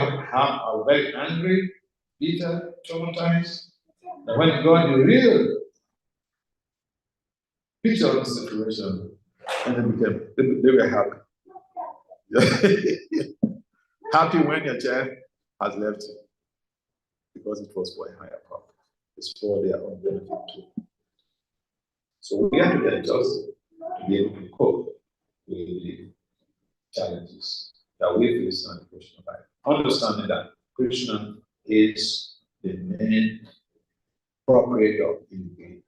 angry, bitter, traumatized. And when you go on the real picture of the situation, and they were happy. Happy when your child has left you, because it was for a higher purpose. It's for their own benefit too. So we have to get adjusted to be able to cope with the challenges that we face in the Krishna life. Understanding that Krishna is the main proprietor in the game.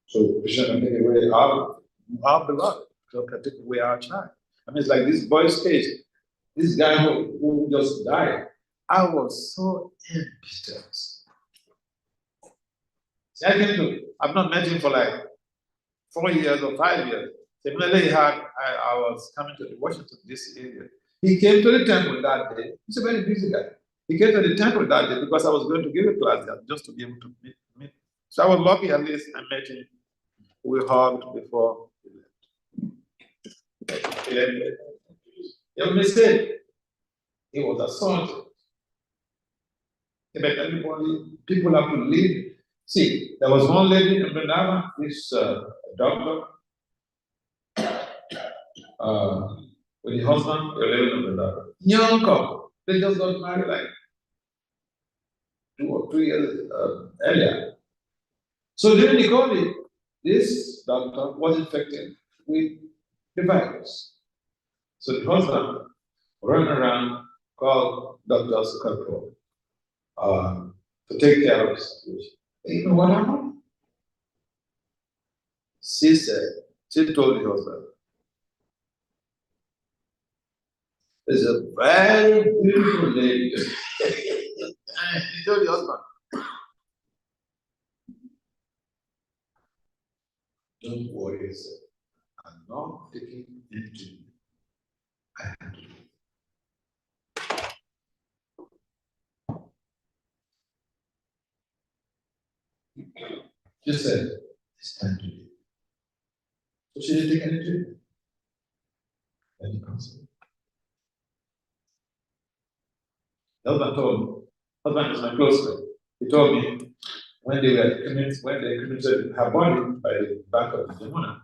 So Krishna can take away our beloved, so can take away our child. I mean, it's like this boy's case. This guy who just died, I was so embittered. See, I've not met him for like 4 years or 5 years. Similarly, I was coming to the Washington, D.C. area. He came to the temple that day. He's a very busy guy. He came to the temple that day because I was going to give a class there just to be able to meet. So I was lucky, at least I met him. We hugged before he left. Your mistake. He was assaulted. But everybody, people have to live. See, there was one lady in Vrindavan, this doctor, with the husband, they were living in Vrindavan. Young couple, they just got married like 2 or 3 years earlier. So during the COVID, this doctor was infected with the virus. So the husband ran around, called doctors to control, to take care of the situation. And you know what happened? She told the husband, "There's a very beautiful lady." And he told the husband, "Don't worry yourself. I'm not taking anything. I handle it." She said, "It's time to leave." So she didn't take any treatment. Then he comes in. The husband told me, husband is my close friend. He told me when they cremated her body by the back of the Jamuna,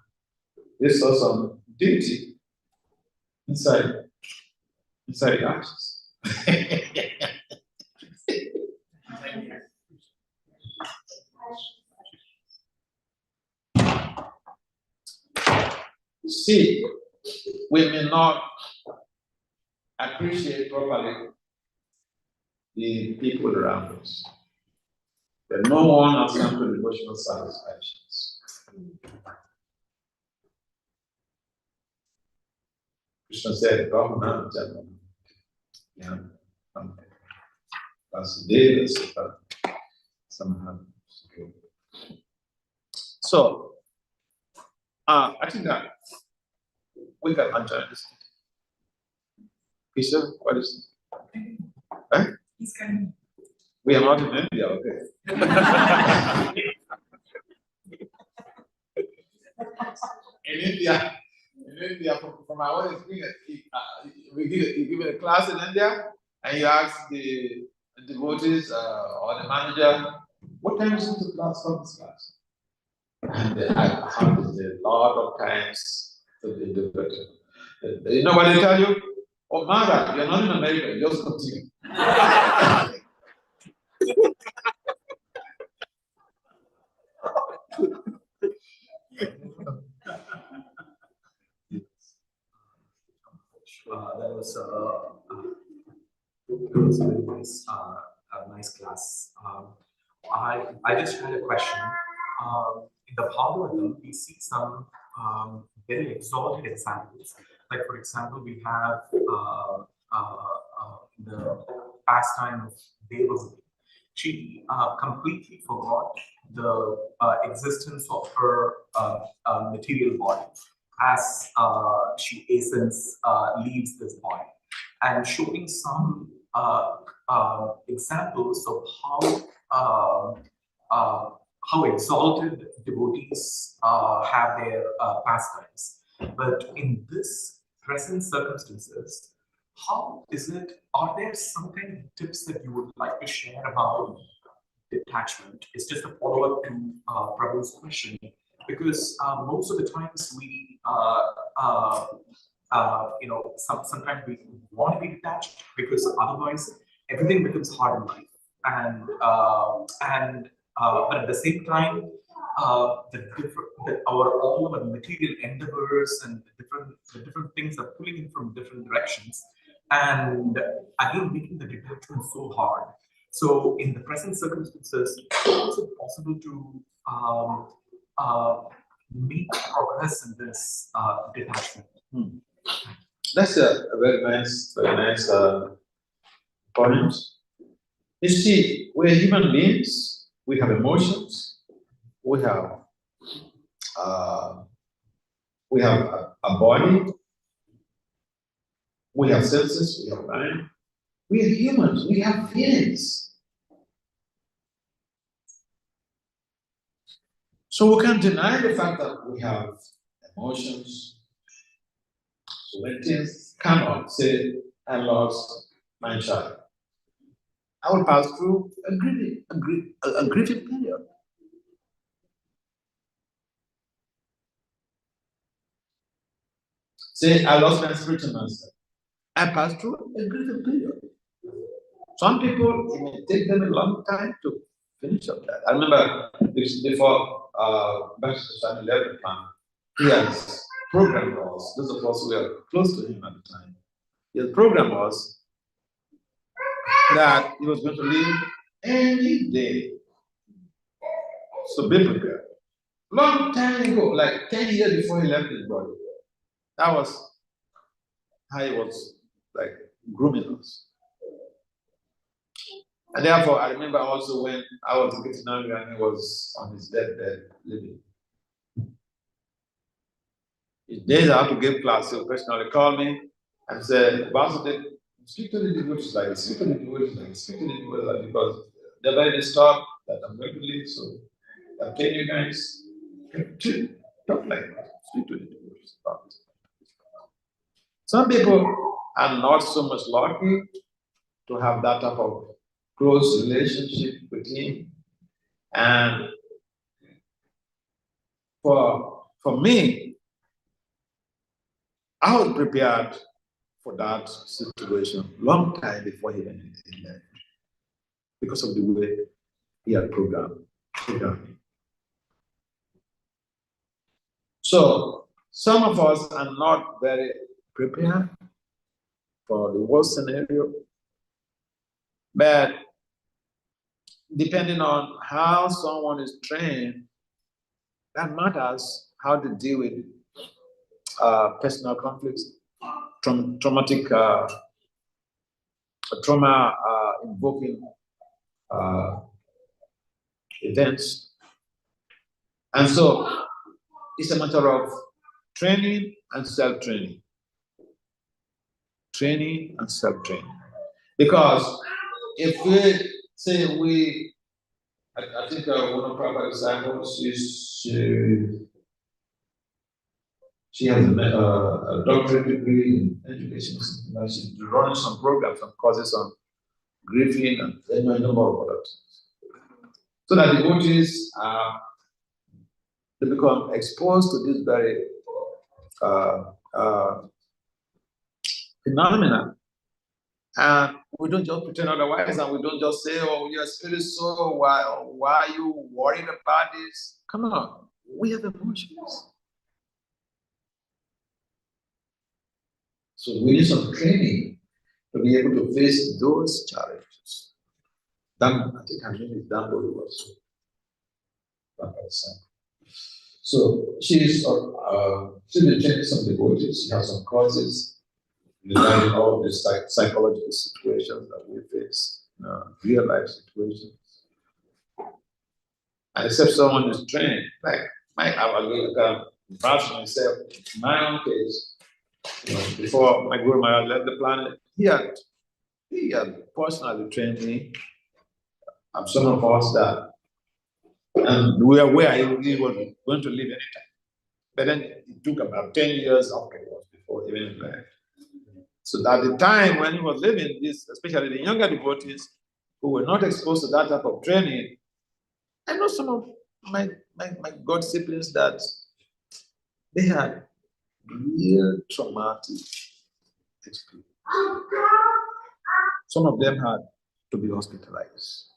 they saw some deity inside the ashes. See, we may not appreciate properly the people around us, but no one has come to devotional satisfactions. Krishna said, Bhakti Vasudeva Swami. So, I think that we can answer this. Peter, what is it? Huh? He's coming. We are not in India, okay? in India, from my own experience, you give a class in India, and you ask the devotees or the manager, what time is the class for this class? And I have a lot of times to the interpreter. You know what they tell you? Oh, Maharaja, you're not in America, just continue. That was a very nice, nice class. I just had a question. In the Bhagavatam, we see some very exalted examples. Like, for example, we have the pastime of Devavati. She completely forgot the existence of her material body as she leaves this body, and showing some examples of how exalted devotees have their pastimes. But in this present circumstances, how is it? Are there some kind of tips that you would like to share about detachment? It's just a follow-up to Prabhu's question, because most of the times we, sometimes we want to be detached because otherwise everything becomes hard in life, but at the same time, all our material endeavors and the different things are pulling in from different directions, and again making the detachment so hard. So in the present circumstances, how is it possible to make progress in this detachment? That's a very nice point. You see, we're human beings. We have emotions. We have a body. We have senses. We have mind. We are humans. We have feelings. So we can't deny the fact that we have emotions. So when things come up, say, I lost my child, I will pass through a grieving period. Say, I lost my spiritual master, I pass through a grieving period. Some people, it may take them a long time to finish up that. I remember before Bhakti Swami left the plan, his program was, those of us who were close to him at the time, his program was that he was going to leave any day. So be prepared. Long time ago, like 10 years before he left his body. That was how he was like grooming us. And therefore, I remember also when I was getting angry and he was on his deathbed living. His days I had to give class, so personally called me and said, Vasudeva, speak to the devotees like this, speak to the devotees like this, speak to the devotees like this, because they're very disturbed that I'm going to leave, so I'm telling you guys, talk like that, speak to the devotees about this. Some people are not so much lucky to have that type of close relationship with him. And for me, I was prepared for that situation long time before he left, because of the way he had programmed me. So some of us are not very prepared for the worst scenario, but depending on how someone is trained, that matters how to deal with personal conflicts, traumatic, trauma invoking events. And so it's a matter of training and self-training. Training and self-training. Because if we say I think one of our disciples, she has a doctorate degree in education. She's running some programs, some courses on grieving and a number of other things. So that devotees they become exposed to this very phenomena. And we don't just pretend otherwise, and we don't just say, oh, your spirit soul, why are you worried about this? Come on, we have emotions. So we need some training to be able to face those challenges. I think her name is Dan Boliwas. So she's been training some devotees. She has some courses regarding all the psychological situations that we face, real life situations. And except someone is trained, like I vouch myself, in my own case, before my Guru Maharaja left the planet, he had personally trained me. And some of us that, and we were aware he was going to leave anytime. But then it took about 10 years afterwards before he even left. So at the time when he was living, especially the younger devotees who were not exposed to that type of training, I know some of my God siblings that they had real traumatic experience. Some of them had to be hospitalized.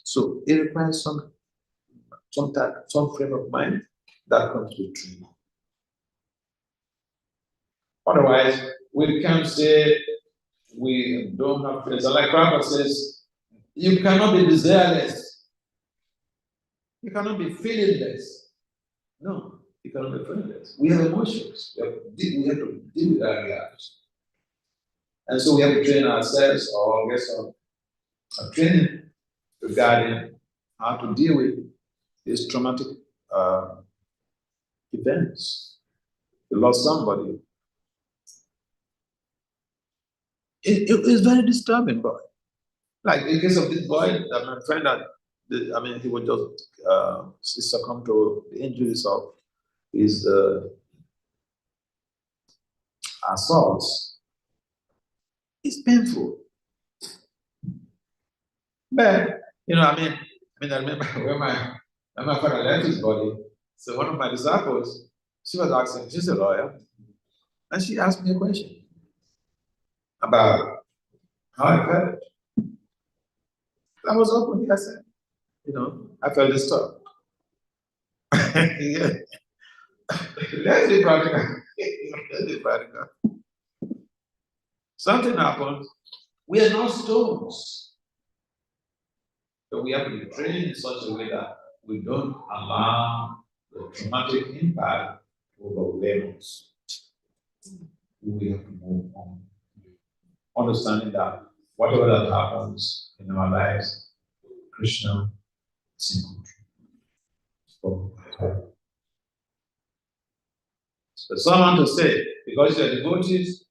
So it requires some frame of mind that comes with training. Otherwise, we can't say we don't have feelings. Like Prabhupada says, you cannot be desireless. You cannot be feelingless. No, you cannot be feelingless. We have emotions. We have to deal with our reactions. And so we have to train ourselves or get some training regarding how to deal with these traumatic events. You lost somebody. It is very disturbing, boy. Like in case of this boy, my friend that he was just succumbed to the injuries of his assaults. It's painful. But I remember when my father left his body. So one of my disciples, she was asking, she's a lawyer, and she asked me a question about how I felt. I was open. I said, I felt disturbed. Yeah. Let's be practical. Let's be practical. Something happens. We are not stones. So we have to be trained in such a way that we don't allow the traumatic impact to overwhelm us. We have to move on. Understanding that whatever that happens in our lives, Krishna is in control. So someone to say, because you're devotees,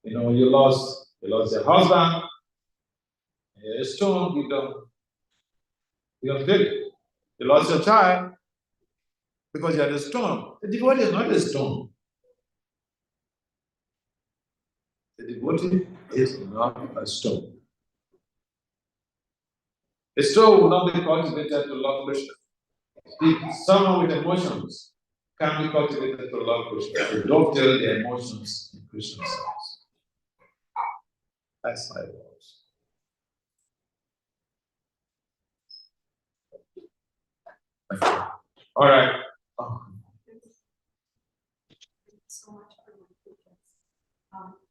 you lost your husband, you're strong, you don't feel it. You lost your child, because you are the stone. The devotee is not a stone. The devotee is not a stone. A stone will not be cultivated to love Krishna. Someone with emotions can be cultivated to love Krishna. To dovetail the emotions in Krishna's service. That's how it works. All right. Oh. Thank you so much for your questions.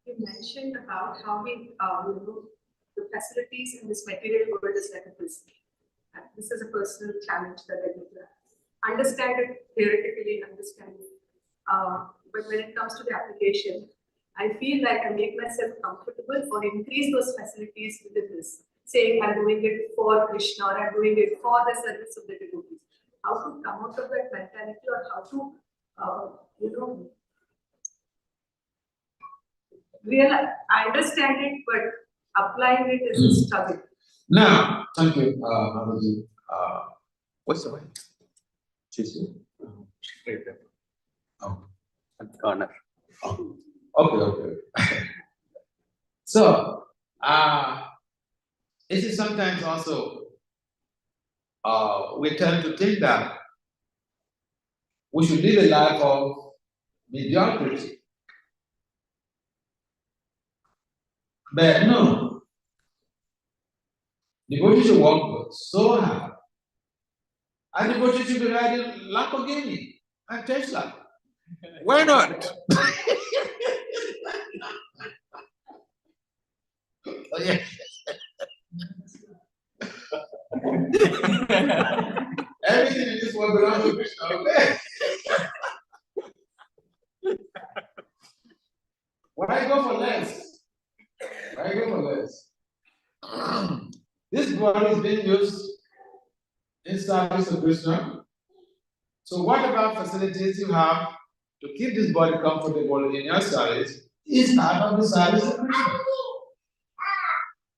You mentioned about how we, the facilities in this material world is like a prison. And this is a personal challenge that I need to understand it theoretically, understand it. But when it comes to the application, I feel like I make myself comfortable or increase those facilities within this, saying I'm doing it for Krishna or I'm doing it for the service of the devotees. How to come out of that mentality or how to, realize, I understand it, but applying it is a struggle. Now, thank you, Maharaja. What's the way? Tuesday? Oh. At the corner. Oh. Okay. So, it is sometimes also, we tend to think that we should live a life of mediocrity. But no, devotees should work so hard. And devotees should be riding Lamborghini and Tesla. Why not? Oh, yeah. Everything in this world belongs to Krishna, okay? Why go for less? Why go for less? This body is being used in service of Krishna. So what about facilities you have to keep this body comfortable in your service is part of the service of Krishna.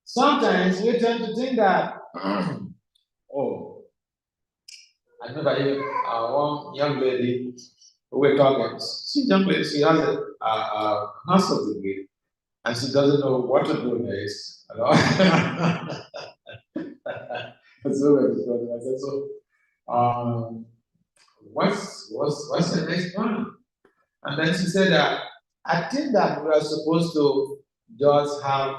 Sometimes we tend to think that, oh, I remember one young lady who were talking. She's young lady, she has a master's degree, and she doesn't know what to do next. You know? I said, so, what's the next plan? And then she said that I think that we are supposed to just have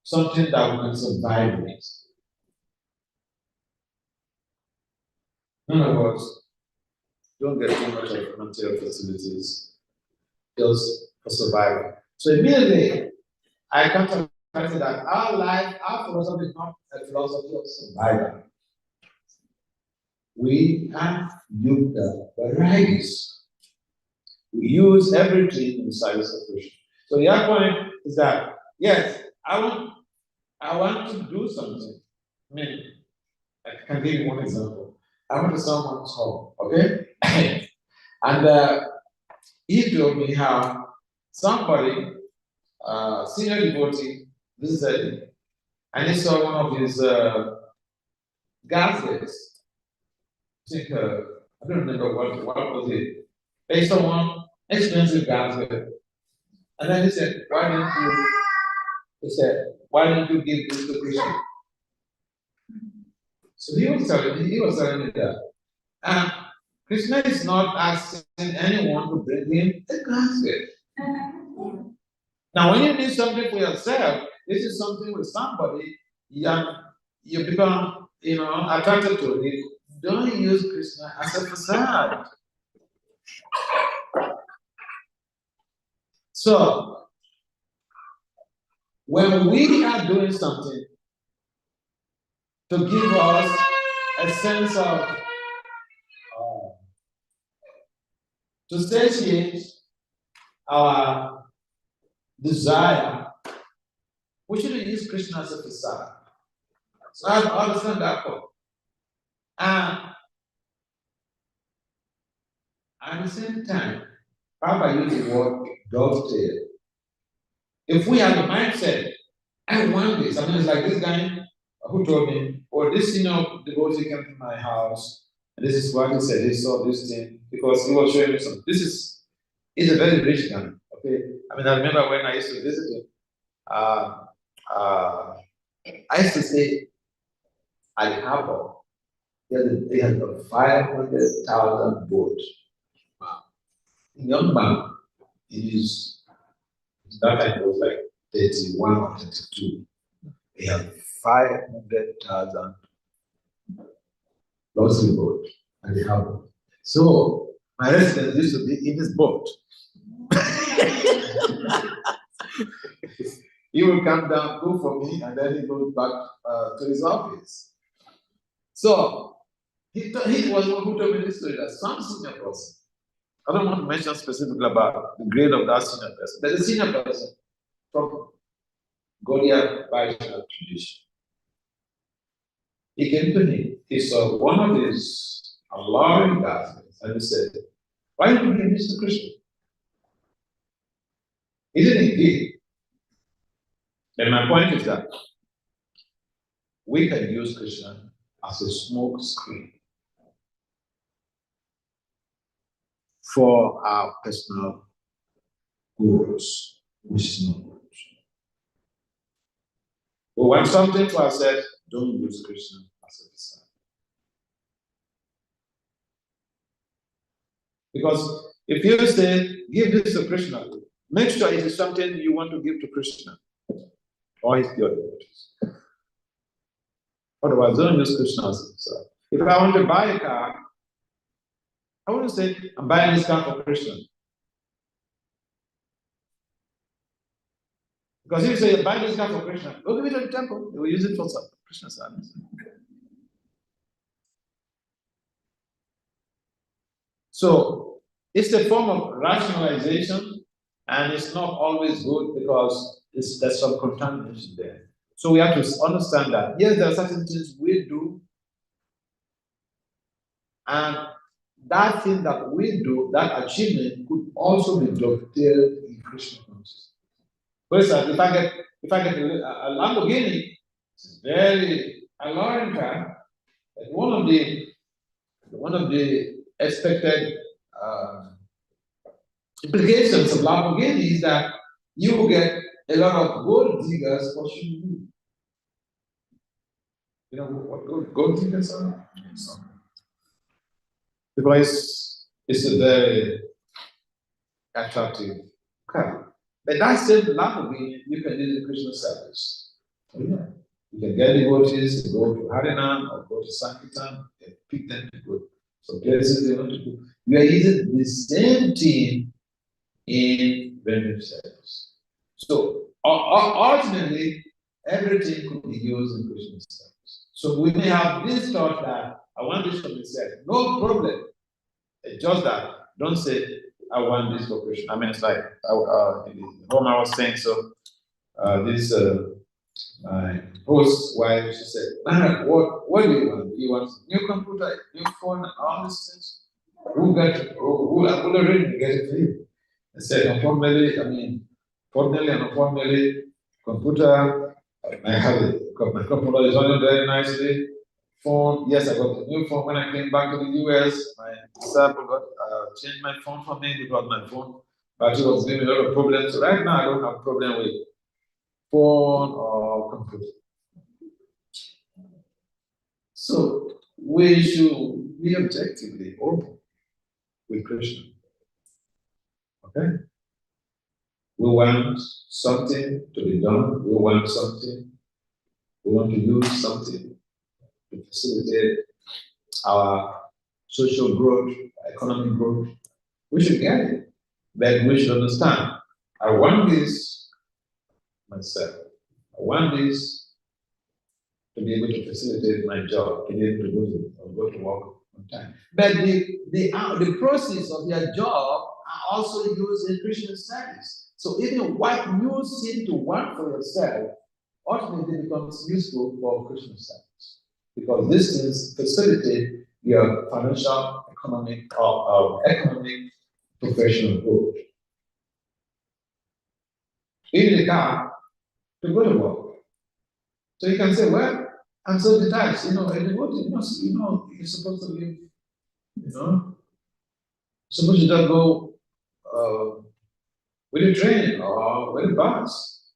something that we can survive with. In other words, don't get too much of material facilities just for survival. So immediately, I come to understand that our life, our philosophy is not a philosophy of survival. We have yukta varieties. We use everything in the service of Krishna. So the other point is that, yes, I want to do something. I mean, I can give you one example. I went to someone's home, okay? And he told me how somebody, senior devotee, visited him, and he saw one of his gaskets. I think, I don't remember what was it. They saw one expensive gasket. And then he said, why didn't you give this to Krishna? So he was telling me that Krishna is not asking anyone to bring him a gasket. Now, when you do something for yourself, this is something with somebody, you become, attracted to it. Don't use Krishna as a facade. So, when we are doing something to give us a sense of, to satiate our desire, we shouldn't use Krishna as a facade. So I understand that point. And at the same time, Papa used the word dovetail. If we have a mindset, I want this. I mean, it's like this guy who told me, or this devotee came to my house, And this is what he said. He saw this thing because he was showing me something. He's a very rich guy. Okay. I mean, I remember when I used to visit him, I used to say, at Harbor, they had a 500,000 boat. Wow. Young man, that time it was like 31 or 32. They had 500,000 luxury boat at the harbor. So my residence used to be in his boat. He will come down, go for me, and then he goes back to his office. So he was the one who told me this story that some senior person, I don't want to mention specifically about the grade of that senior person, but the senior person from Gaudiya Vaishnava tradition. He came to me, he saw one of his alluring dancers, and he said, why did you give this to Krishna? He didn't give. And my point is that we can use Krishna as a smoke screen for our personal goals, which is not good. We want something for ourselves, don't use Krishna as a disciple. Because if you say, give this to Krishna, make sure it is something you want to give to Krishna or his pure devotees. Otherwise, don't use Krishna as a disciple. If I want to buy a car, I wouldn't say, I'm buying this car for Krishna. Because if you say, buy this car for Krishna, go give it to the temple. They will use it for Krishna service. So, it's a form of rationalization, and it's not always good because there's some contamination there. So we have to understand that, yes, there are certain things we do, and that thing that we do, that achievement, could also be dovetailed in Krishna consciousness. For instance, if I get a Lamborghini, it's very alluring car. And one of the expected implications of Lamborghini is that you will get a lot of gold diggers pursuing you. You know what gold diggers are? Because it's a very attractive car. But that same Lamborghini, you can use in Krishna service. Yeah. You can get devotees to go to Harinam or go to Sankirtan and pick them to go some places they want to go. You are using the same team in vendor service. So ultimately, everything could be used in Krishna service. So we may have this thought that I want this for myself. No problem. It's just that don't say I want this for Krishna. I mean, it's like Roma was saying. So this my host's wife, she said, "Man, what do you want? Do you want a new computer, new phone, and all these things? Who will already get it for you?" I said, unfortunately, computer, I have it. My computer is running very nicely. Phone, yes, I got a new phone when I came back to the US. My disciple changed my phone for me because my phone battery was giving me a lot of problems. So right now, I don't have a problem with phone or computer. So we should be objectively open with Krishna. Okay? We want something to be done. We want to use something to facilitate our social growth, economic growth. We should get it. But we should understand, I want this myself. I want this to be able to facilitate my job, to be able to go to work on time. But the process of your job are also used in Krishna service. So even what you seem to want for yourself ultimately becomes useful for Krishna service. Because these things facilitate your financial, economic professional growth. In the car, to go to work. So you can say, well, I'm so detached, a devotee, you're supposed to live You know? Suppose you don't go with a train or with a bus.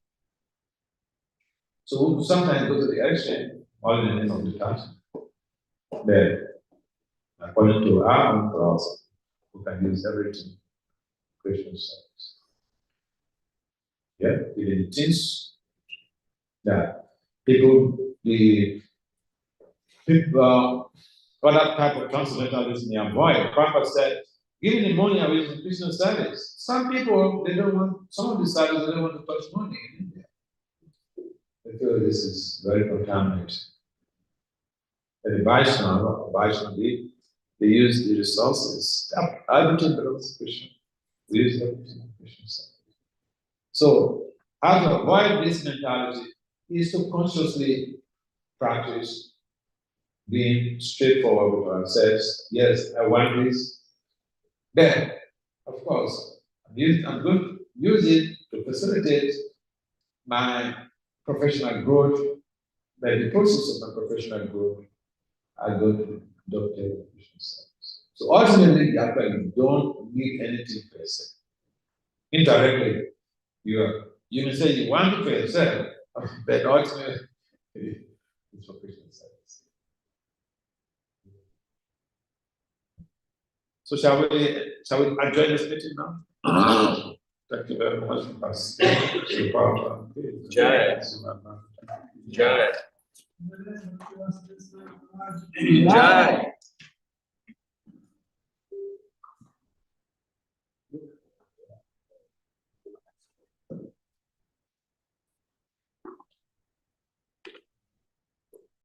So we sometimes go to the extreme, all in the name of the country. But according to our own philosophy, we can use everything Christian service. Yeah, even things that the people, other type of transcendentalism they avoid. Papa said, giving the money away to Christian service. Some people, they don't want, some of the service, they don't want to touch money in India. They feel this is very contaminated. And the Vaishnava, they use the resources. Everything belongs to Krishna. We use everything in Christian service. So, how to avoid this mentality is to consciously practice being straightforward with ourselves. Yes, I want this. Then, of course, I'm going to use it to facilitate my professional growth. But in the process of my professional growth, I go to doctor education service. So ultimately, you actually don't need anything per se. Indirectly, you may say you want it for yourself, but ultimately, it's for Christian service. So shall we adjourn this meeting now? Thank you very much for participating. Jai. Jai. Jai.